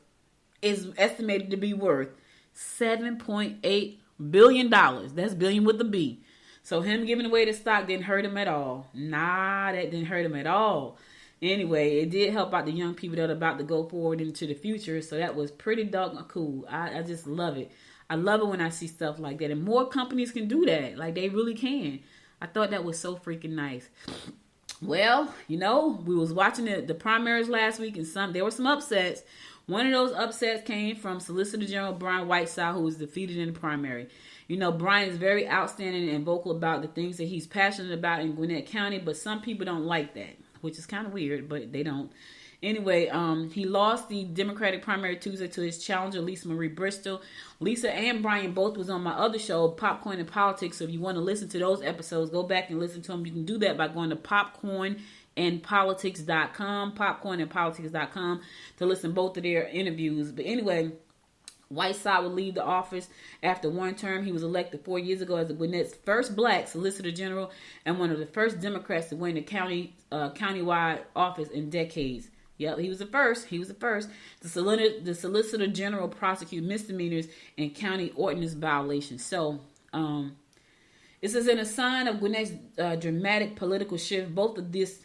Speaker 2: is estimated to be worth $7.8 billion. That's billion with a B. So him giving away the stock didn't hurt him at all. Nah, that didn't hurt him at all. Anyway, it did help out the young people that are about to go forward into the future. So that was pretty doggone cool. I just love it. I love it when I see stuff like that. And more companies can do that. Like, they really can. I thought that was so freaking nice. Well, we was watching the primaries last week, and there were some upsets. One of those upsets came from Solicitor General Brian Whiteside, who was defeated in the primary. Brian is very outstanding and vocal about the things that he's passionate about in Gwinnett County, but some people don't like that, which is kind of weird, but they don't. Anyway, he lost the Democratic primary Tuesday to his challenger, Lisa Marie Bristol. Lisa and Brian both was on my other show, Popcorn and Politics. So if you want to listen to those episodes, go back and listen to them. You can do that by going to popcornandpolitics.com. popcornandpolitics.com to listen to both of their interviews. But anyway, Whiteside will leave the office after one term. He was elected 4 years ago as the Gwinnett's first black Solicitor General and one of the first Democrats to win the countywide office in decades. Yep, he was the first. The Solicitor General prosecute misdemeanors and county ordinance violations. So, this is in a sign of Gwinnett's dramatic political shift. Both of this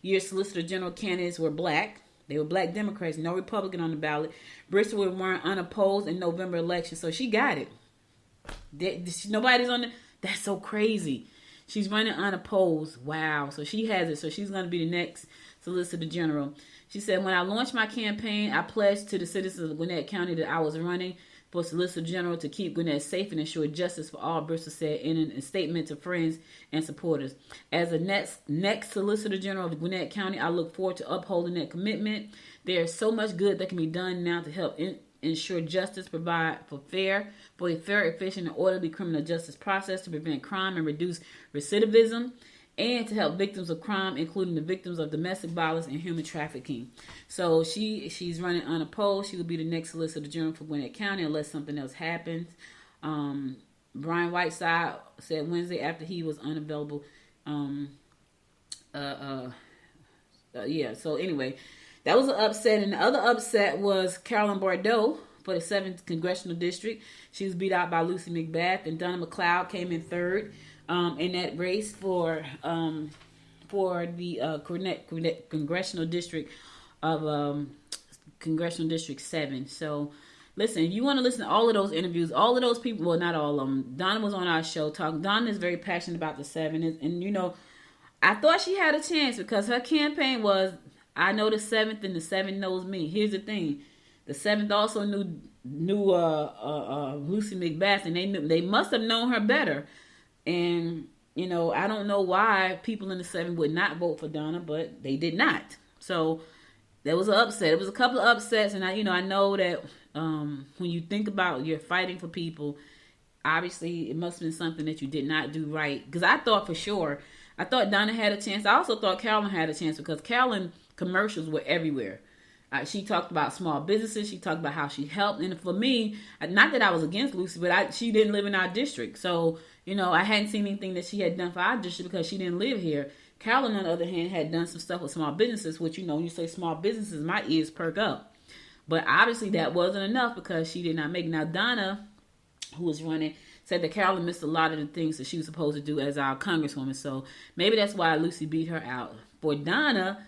Speaker 2: year's Solicitor General candidates were black. They were black Democrats, no Republican on the ballot. Bristol would run unopposed in November election, so she got it. Nobody's on the. That's so crazy. She's running unopposed. Wow. So she has it. So she's going to be the next Solicitor General. She said, when I launched my campaign, I pledged to the citizens of Gwinnett County that I was running for Solicitor General to keep Gwinnett safe and ensure justice for all, Bristol said in a statement to friends and supporters. As the next Solicitor General of Gwinnett County, I look forward to upholding that commitment. There is so much good that can be done now to help ensure justice, provide for a fair, efficient, and orderly criminal justice process to prevent crime and reduce recidivism, and to help victims of crime, including the victims of domestic violence and human trafficking. So she's running unopposed. She will be the next Solicitor General for Gwinnett County unless something else happens. Brian Whiteside said Wednesday after he was unavailable. So anyway, that was an upset. And the other upset was Carolyn Bordeaux for the 7th Congressional District. She was beat out by Lucy McBath, and Donna McLeod came in third in that race for the Congressional District of Congressional District 7. So, listen, if you want to listen to all of those interviews, all of those people, well, not all of them. Donna was on our show talking. Donna is very passionate about the 7, and you know, I thought she had a chance because her campaign was, I know the 7th and the 7 knows me. Here's the thing. The 7th also knew Lucy McBath, and they must have known her better. And, you know, I don't know why people in the 7 would not vote for Donna, but they did not. So there was an upset. It was a couple of upsets, and I know that when you think about you're fighting for people, obviously it must have been something that you did not do right. Because I thought Donna had a chance. I also thought Carolyn had a chance because Carolyn commercials were everywhere. She talked about small businesses. She talked about how she helped. And for me, not that I was against Lucy, but she didn't live in our district. So, you know, I hadn't seen anything that she had done for our district because she didn't live here. Carolyn, on the other hand, had done some stuff with small businesses, which, you know, when you say small businesses, my ears perk up. But obviously that wasn't enough because she did not make it. Now, Donna, who was running, said that Carolyn missed a lot of the things that she was supposed to do as our congresswoman. So maybe that's why Lucy beat her out. For Donna,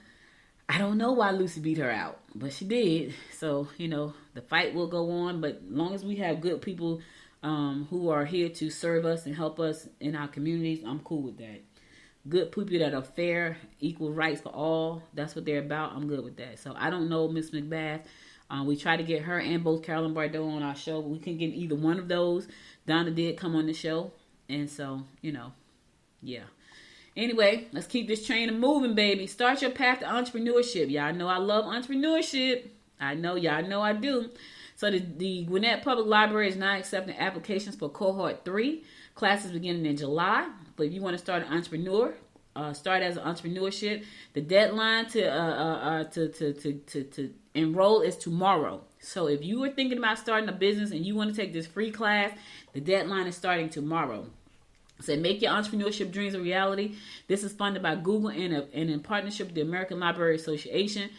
Speaker 2: I don't know why Lucy beat her out, but she did. So, you know, the fight will go on. But as long as we have good people who are here to serve us and help us in our communities, I'm cool with that. Good people that are fair, equal rights for all. That's what they're about. I'm good with that. So I don't know Miss McBath. We tried to get her and both Carolyn Bordeaux on our show, but we couldn't get either one of those. Donna did come on the show. And so, you know, yeah. Anyway, let's keep this train moving, baby. Start your path to entrepreneurship. Y'all know I love entrepreneurship. I know y'all know I do. So the Gwinnett Public Library is now accepting applications for Cohort 3. Classes beginning in July. But if you want to start an entrepreneur, start as an entrepreneurship, the deadline to enroll is tomorrow. So if you were thinking about starting a business and you want to take this free class, the deadline is starting tomorrow. So make your entrepreneurship dreams a reality. This is funded by Google and in partnership with the American Library Association.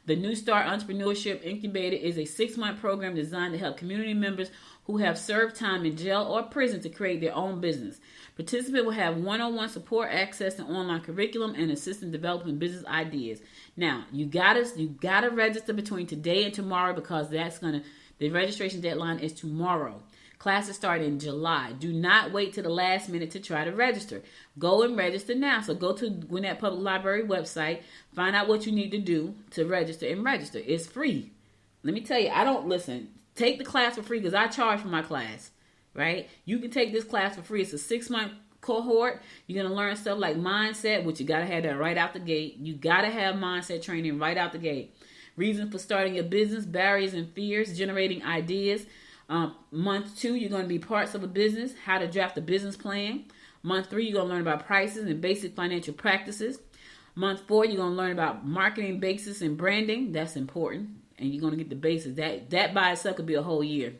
Speaker 2: The New Start Entrepreneurship Incubator is a 6-month program designed to help community members who have served time in jail or prison to create their own business. Participants will have one-on-one support, access to online curriculum, and assistance developing business ideas. Now, you gotta register between today and tomorrow because the registration deadline is tomorrow. Classes start in July. Do not wait till the last minute to try to register. Go and register now. So go to Gwinnett Public Library website, find out what you need to do to register and register. It's free. Let me tell you, take the class for free because I charge for my class, right? You can take this class for free. It's a 6-month cohort. You're going to learn stuff like mindset, which you got to have that right out the gate. You got to have mindset training right out the gate. Reasons for starting your business, barriers and fears, generating ideas. Month 2, you're going to be parts of a business, how to draft a business plan. Month 3, you're going to learn about prices and basic financial practices. Month 4, you're going to learn about marketing basics and branding. That's important. And you're going to get the basics. That by itself could be a whole year.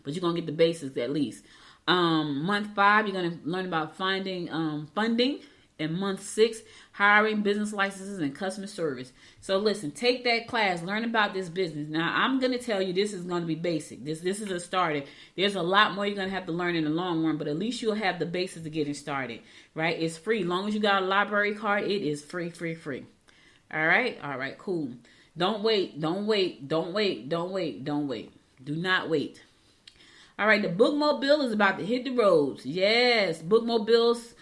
Speaker 2: But you're going to get the basics at least. Month 5, you're going to learn about finding funding. And month 6, hiring, business licenses, and customer service. So listen, take that class, learn about this business. Now, I'm going to tell you this is going to be basic. This is a starter. There's a lot more you're going to have to learn in the long run, but at least you'll have the basics of getting started, right? It's free. As long as you got a library card, it is free. All right, cool. Don't wait. Do not wait. All right, the Bookmobile is about to hit the roads. Yes, Bookmobiles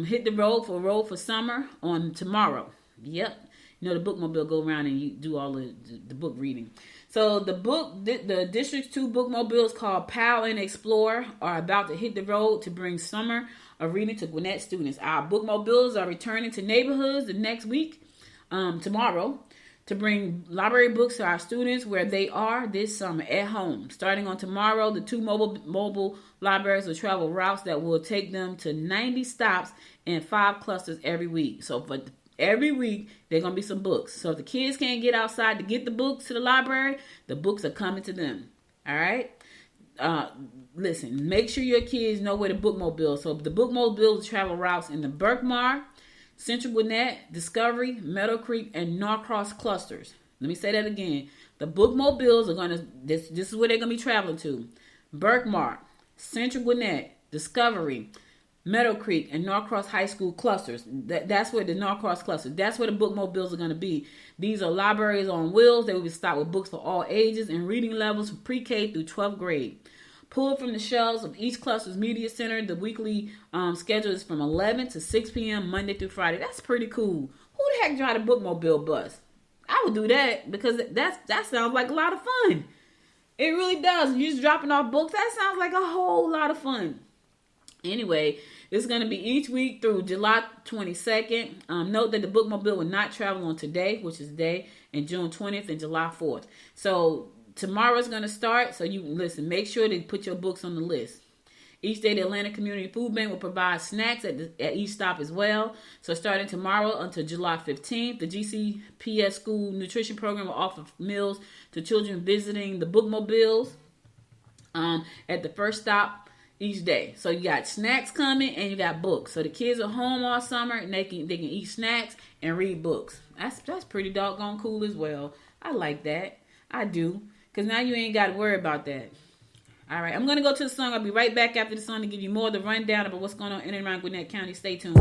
Speaker 2: hit the road for summer on tomorrow. Yep. You know, the Bookmobile go around and you do all the book reading. So the District 2 Bookmobiles called POW and Explore are about to hit the road to bring summer of reading to Gwinnett students. Our Bookmobiles are returning to neighborhoods the next week, tomorrow, to bring library books to our students where they are this summer at home. Starting on tomorrow, the 2 mobile libraries will travel routes that will take them to 90 stops in 5 clusters every week. So for every week, there are going to be some books. So if the kids can't get outside to get the books to the library, the books are coming to them. All right? Listen, make sure your kids know where the Bookmobile. So the Bookmobile travel routes in the Berkmar, Central Gwinnett, Discovery, Meadow Creek, and Norcross clusters. Let me say that again. The Bookmobiles are going to, this is where they're going to be traveling to. Berkmar, Central Gwinnett, Discovery, Meadow Creek, and Norcross High School clusters. That's where the Norcross clusters, that's where the Bookmobiles are going to be. These are libraries on wheels. They will be stocked with books for all ages and reading levels from pre-K through 12th grade. Pulled from the shelves of each cluster's media center, the weekly schedule is from 11 to 6 p.m. Monday through Friday. That's pretty cool. Who the heck drive a Bookmobile bus? I would do that because that sounds like a lot of fun. It really does. You're just dropping off books. That sounds like a whole lot of fun. Anyway, it's going to be each week through July 22nd. Note that the Bookmobile will not travel on today, which is today, and June 20th and July 4th. So tomorrow's going to start, so you listen, make sure to put your books on the list. Each day, the Atlanta Community Food Bank will provide snacks at each stop as well. So starting tomorrow until July 15th, the GCPS School Nutrition Program will offer meals to children visiting the Bookmobiles at the first stop each day. So you got snacks coming and you got books. So the kids are home all summer and they can eat snacks and read books. That's pretty doggone cool as well. I like that. I do. Because now you ain't got to worry about that. All right, I'm going to go to the song. I'll be right back after the song to give you more of the rundown about what's going on in and around Gwinnett County. Stay tuned.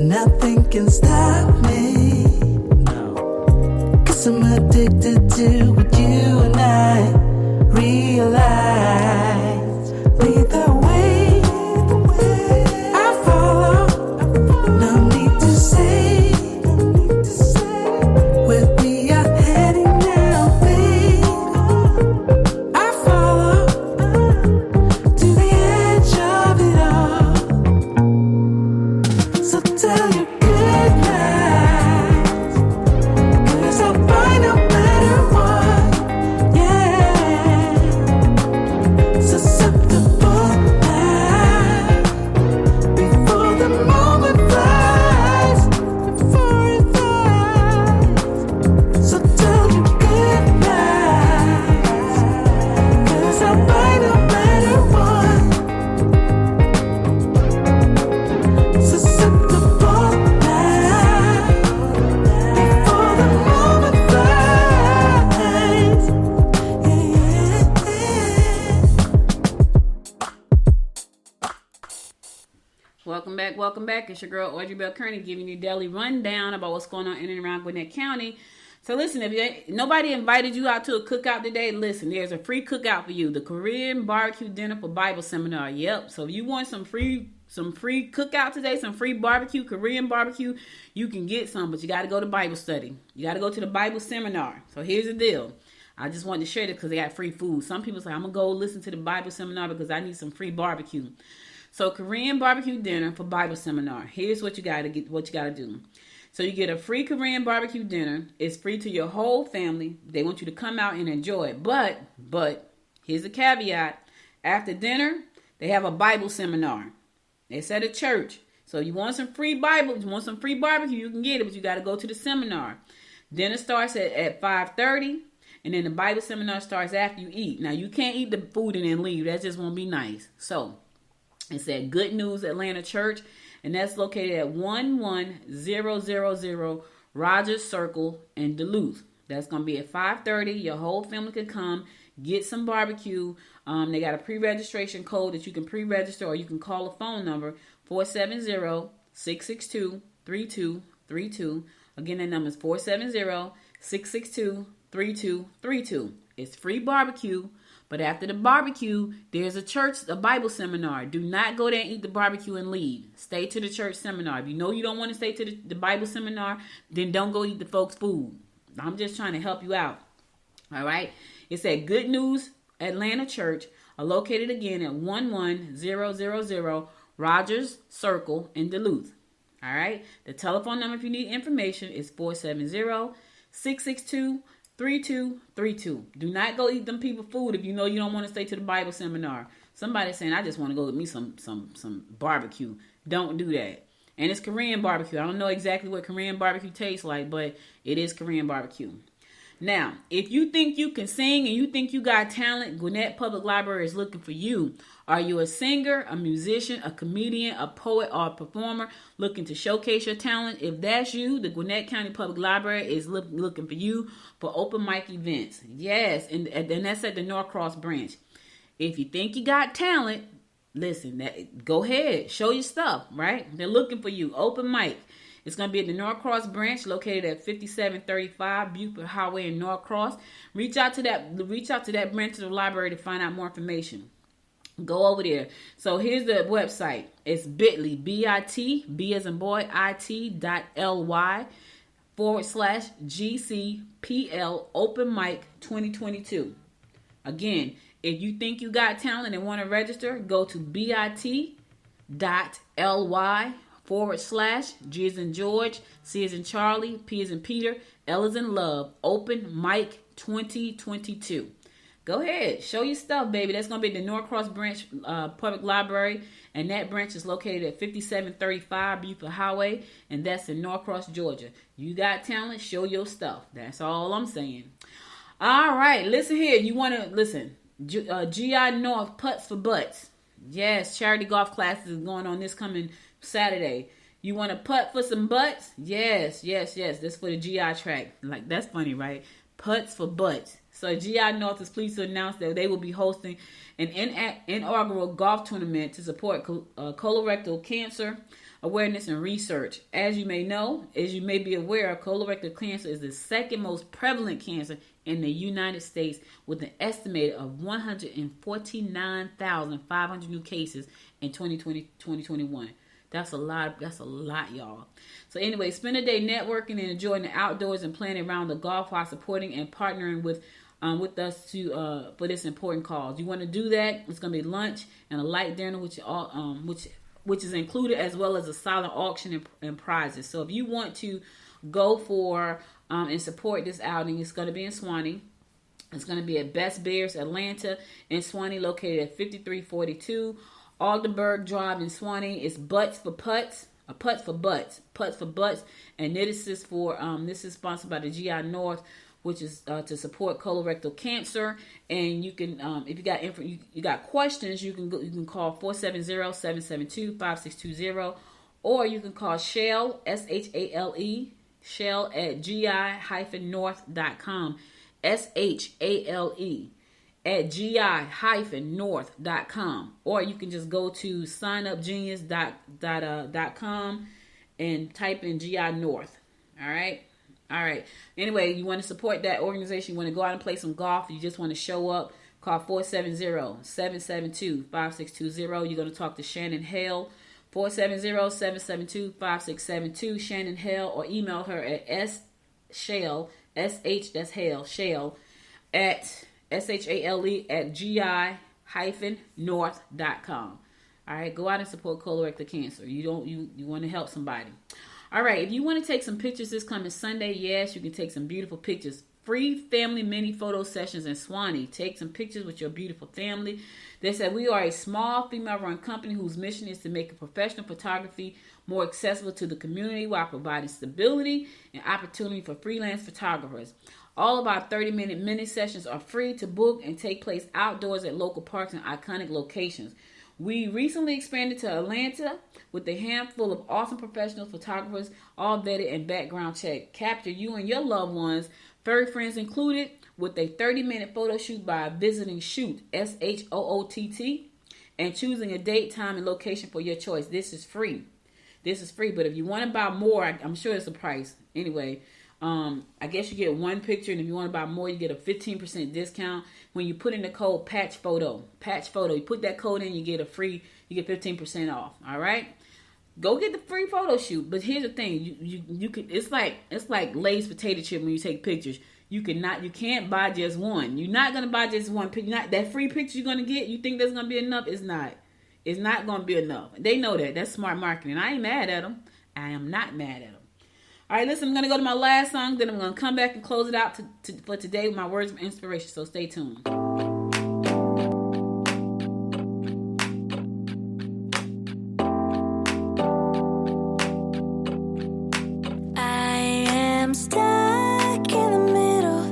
Speaker 4: Nothing can stop me. No. 'Cause Guess I'm addicted to what you and I realize. Lead the way, I follow. No need to say where we are heading now, babe. I follow to the edge of it all. So tell your good night, 'cause I'll find no matter what, yeah. Susceptible now, before the moment flies, before it flies. So tell your good night, 'cause I'll find no matter what. Susceptible now, before the moment flies.
Speaker 2: Welcome back. It's your girl Audrey Bell Kearney giving you a daily rundown about what's going on in and around Gwinnett County. So listen, if nobody invited you out to a cookout today, listen, there's a free cookout for you. The Korean barbecue dinner for Bible seminar. Yep. So if you want some free cookout today, some free barbecue, Korean barbecue, you can get some, but you got to go to Bible study. You got to go to the Bible seminar. So here's the deal. I just wanted to share this because they got free food. Some people say, I'm going to go listen to the Bible seminar because I need some free barbecue. So Korean barbecue dinner for Bible seminar. Here's what you got to get, what you got to do. So you get a free Korean barbecue dinner. It's free to your whole family. They want you to come out and enjoy it. But here's a caveat. After dinner, they have a Bible seminar. It's at a church. So you want some free Bible, you want some free barbecue, you can get it, but you got to go to the seminar. Dinner starts at 5:30, and then the Bible seminar starts after you eat. Now, you can't eat the food and then leave. That just won't be nice. So it's at Good News Atlanta Church, and that's located at 11000 Rogers Circle in Duluth. That's going to be at 5:30. Your whole family can come, get some barbecue. They got a pre-registration code that you can pre-register, or you can call a phone number, 470-662-3232. Again, that number is 470-662-3232. It's free barbecue. But after the barbecue, there's a Bible seminar. Do not go there and eat the barbecue and leave. Stay to the church seminar. If you know you don't want to stay to the Bible seminar, then don't go eat the folks' food. I'm just trying to help you out. All right? It's at Good News Atlanta Church, located again at 11000 Rogers Circle in Duluth. All right? The telephone number if you need information is 470-662-3232. Do not go eat them people food if you know you don't want to stay to the Bible seminar. Somebody's saying, I just want to go get me some barbecue. Don't do that. And it's Korean barbecue. I don't know exactly what Korean barbecue tastes like, but it is Korean barbecue. Now, if you think you can sing and you think you got talent, Gwinnett Public Library is looking for you. Are you a singer, a musician, a comedian, a poet, or a performer looking to showcase your talent? If that's you, the Gwinnett County Public Library is looking for you for open mic events. Yes, and that's at the Norcross branch. If you think you got talent, listen, go ahead, show your stuff, right? They're looking for you, open mic. It's going to be at the Norcross branch located at 5735 Buford Highway in Norcross. Reach out to that branch of the library to find out more information. Go over there. So here's the website. It's bit.ly, B as in boy, it.ly/GCPL Open Mic 2022. Again, if you think you got talent and want to register, go to bit.ly/G as in George, C as in Charlie, P as in Peter, L as in Love, Open Mic 2022. Go ahead, show your stuff, baby. That's going to be the Norcross Branch Public Library, and that branch is located at 5735 Buford Highway, and that's in Norcross, Georgia. You got talent, show your stuff. That's all I'm saying. All right, listen here. You want to listen? GI North Putts for Butts. Yes, charity golf classes is going on this coming Saturday. You want to putt for some butts? Yes. This for the GI track. Like, that's funny, right? Putts for butts. So GI North is pleased to announce that they will be hosting an inaugural golf tournament to support colorectal cancer awareness and research. As you may be aware, colorectal cancer is the second most prevalent cancer in the United States, with an estimated of 149,500 new cases in 2021. That's a lot, y'all. So anyway, spend a day networking and enjoying the outdoors and playing around the golf while supporting and partnering with us for this important cause. You want to do that? It's going to be lunch and a light dinner, which is included, as well as a silent auction and prizes. So if you want to go for and support this outing, it's going to be in Swanee. It's going to be at Best Bears Atlanta in Swanee, located at 5342 Aldenburg Drive in Swanee. It's Butts for Putts, Putts for Butts, and this is sponsored by the GI North, which is to support colorectal cancer. And you can, if you got questions, you can call 470-772-5620, or you can call Shell, SHALE, Shell at gi-north.com, SHALE at gi-north.com, or you can just go to signupgenius.com and type in GI North. All right. Anyway, you want to support that organization, you want to go out and play some golf, you just want to show up, call 470-772-5620. You're going to talk to Shannon Hale, 470-772-5672, Shannon Hale, or email her at shale, that's Hale, shale, at SHALE at gi-north.com. All right, go out and support colorectal cancer. You want to help somebody. All right, if you want to take some pictures this coming Sunday, yes, you can take some beautiful pictures. Free family mini photo sessions in Swanee. Take some pictures with your beautiful family. They said we are a small female-run company whose mission is to make professional photography more accessible to the community while providing stability and opportunity for freelance photographers. All of our 30-minute mini sessions are free to book and take place outdoors at local parks and iconic locations. We recently expanded to Atlanta with a handful of awesome professional photographers, all vetted and background checked. Capture you and your loved ones, furry friends included, with a 30-minute photo shoot by visiting Shoot, SHOOTT, and choosing a date, time, and location for your choice. This is free, but if you want to buy more, I'm sure it's a price. Anyway, I guess you get one picture, and if you want to buy more, you get a 15% discount when you put in the code patch photo. You put that code in, you get 15% off. All right, go get the free photo shoot. But here's the thing: you can. It's like Lay's potato chip when you take pictures. You can't buy just one. You're not gonna buy just one picture. That free picture you're gonna get. You think that's gonna be enough? It's not. It's not gonna be enough. They know that. That's smart marketing. I ain't mad at them. I am not mad at them. All right, listen, I'm going to go to my last song, then I'm going to come back and close it out for today with my words of inspiration, so stay tuned.
Speaker 3: I am stuck in the middle.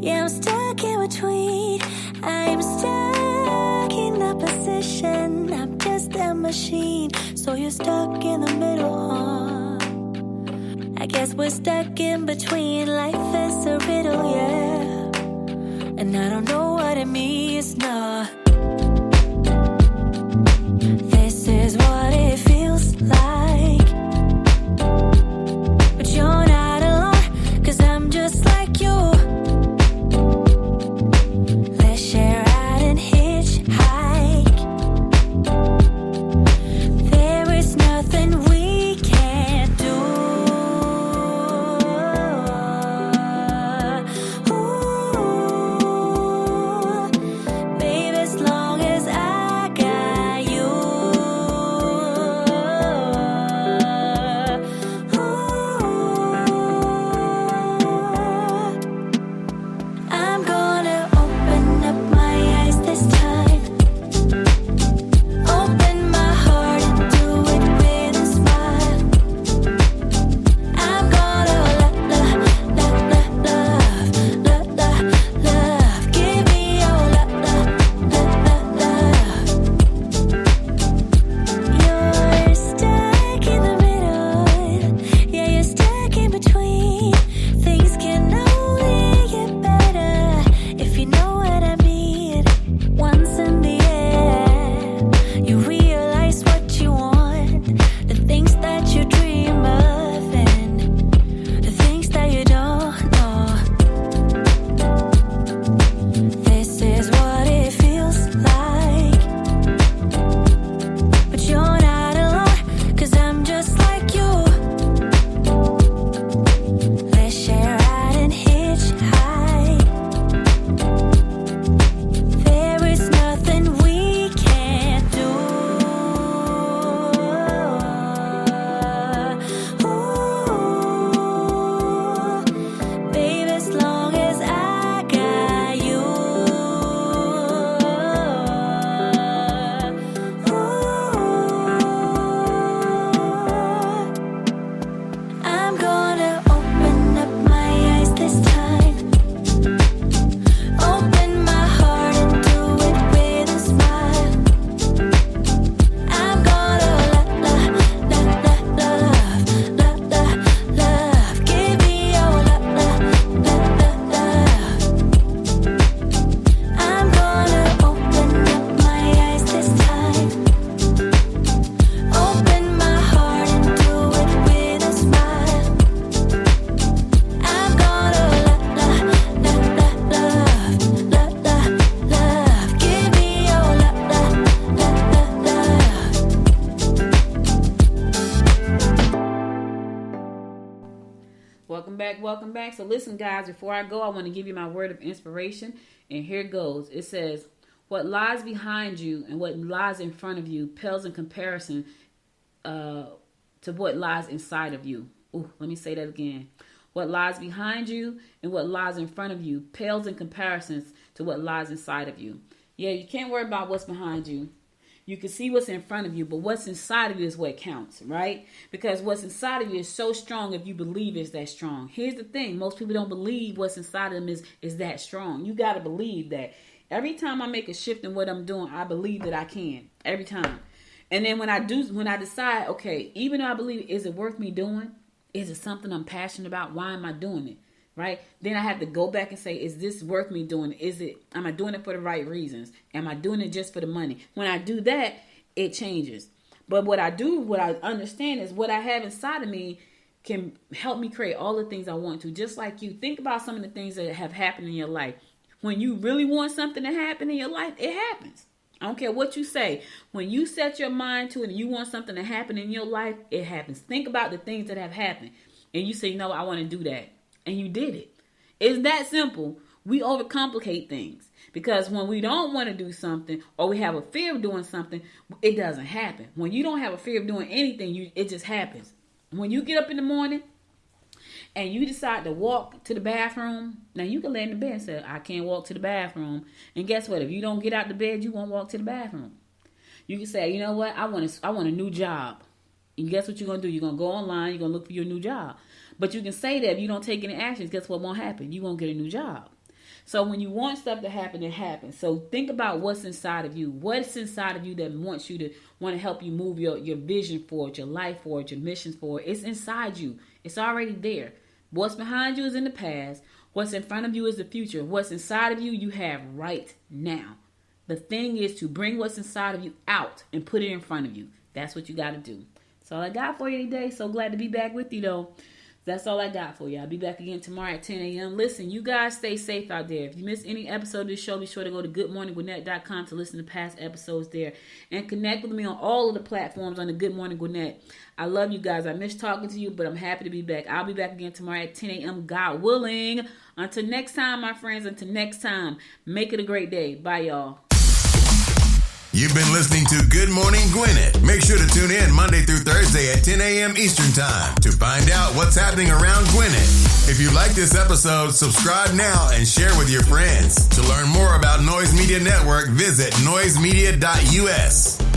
Speaker 3: Yeah, I'm stuck in between. I am stuck in the position. I'm just a machine. So you're stuck in the middle, huh? I guess we're stuck in between. Life is a riddle, yeah. And I don't know what it means, no. This is what it feels like. But you're not alone, 'cause I'm just like you. Let's share out and hitchhike. There is nothing we can't do. Baby,
Speaker 2: Welcome back, welcome back. So listen, guys, before I go, I want to give you my word of inspiration. And here it goes. It says, what lies behind you and what lies in front of you pales in comparison to what lies inside of you. Ooh, let me say that again. What lies behind you and what lies in front of you pales in comparison to what lies inside of you. Yeah, you can't worry about what's behind you. You can see what's in front of you, but what's inside of you is what counts, right? Because what's inside of you is so strong if you believe it's that strong. Here's the thing. Most people don't believe what's inside of them is that strong. You got to believe that. Every time I make a shift in what I'm doing, I believe that I can. Every time. And then when I decide, okay, even though I believe, is it worth me doing? Is it something I'm passionate about? Why am I doing it? Right? Then I have to go back and say, is this worth me doing? Am I doing it for the right reasons? Am I doing it just for the money? When I do that, it changes. But what I understand is what I have inside of me can help me create all the things I want to. Just like you, think about some of the things that have happened in your life. When you really want something to happen in your life, it happens. I don't care what you say. When you set your mind to it and you want something to happen in your life, it happens. Think about the things that have happened. And you say, no, I want to do that. And you did it. It's that simple. We overcomplicate things because when we don't want to do something or we have a fear of doing something, it doesn't happen. When you don't have a fear of doing anything, it just happens. When you get up in the morning and you decide to walk to the bathroom, now you can lay in the bed and say, I can't walk to the bathroom. And guess what? If you don't get out the bed, you won't walk to the bathroom. You can say, you know what? I want a new job. And guess what you're going to do? You're going to go online. You're going to look for your new job. But you can say that if you don't take any actions, guess what won't happen? You won't get a new job. So when you want stuff to happen, it happens. So think about what's inside of you. What's inside of you that want to help you move your vision forward, your life forward, your mission forward. It's inside you. It's already there. What's behind you is in the past. What's in front of you is the future. What's inside of you, you have right now. The thing is to bring what's inside of you out and put it in front of you. That's what you got to do. That's all I got for you today. So glad to be back with you, though. That's all I got for you. I'll be back again tomorrow at 10 a.m. Listen, you guys stay safe out there. If you missed any episode of this show, be sure to go to goodmorninggwinnett.com to listen to past episodes there. And connect with me on all of the platforms on the Good Morning Gwinnett. I love you guys. I miss talking to you, but I'm happy to be back. I'll be back again tomorrow at 10 a.m. God willing. Until next time, my friends. Until next time. Make it a great day. Bye, y'all.
Speaker 1: You've been listening to Good Morning Gwinnett. Make sure to tune in Monday through Thursday at 10 a.m. Eastern Time to find out what's happening around Gwinnett. If you like this episode, subscribe now and share with your friends. To learn more about Noise Media Network, visit noisemedia.us.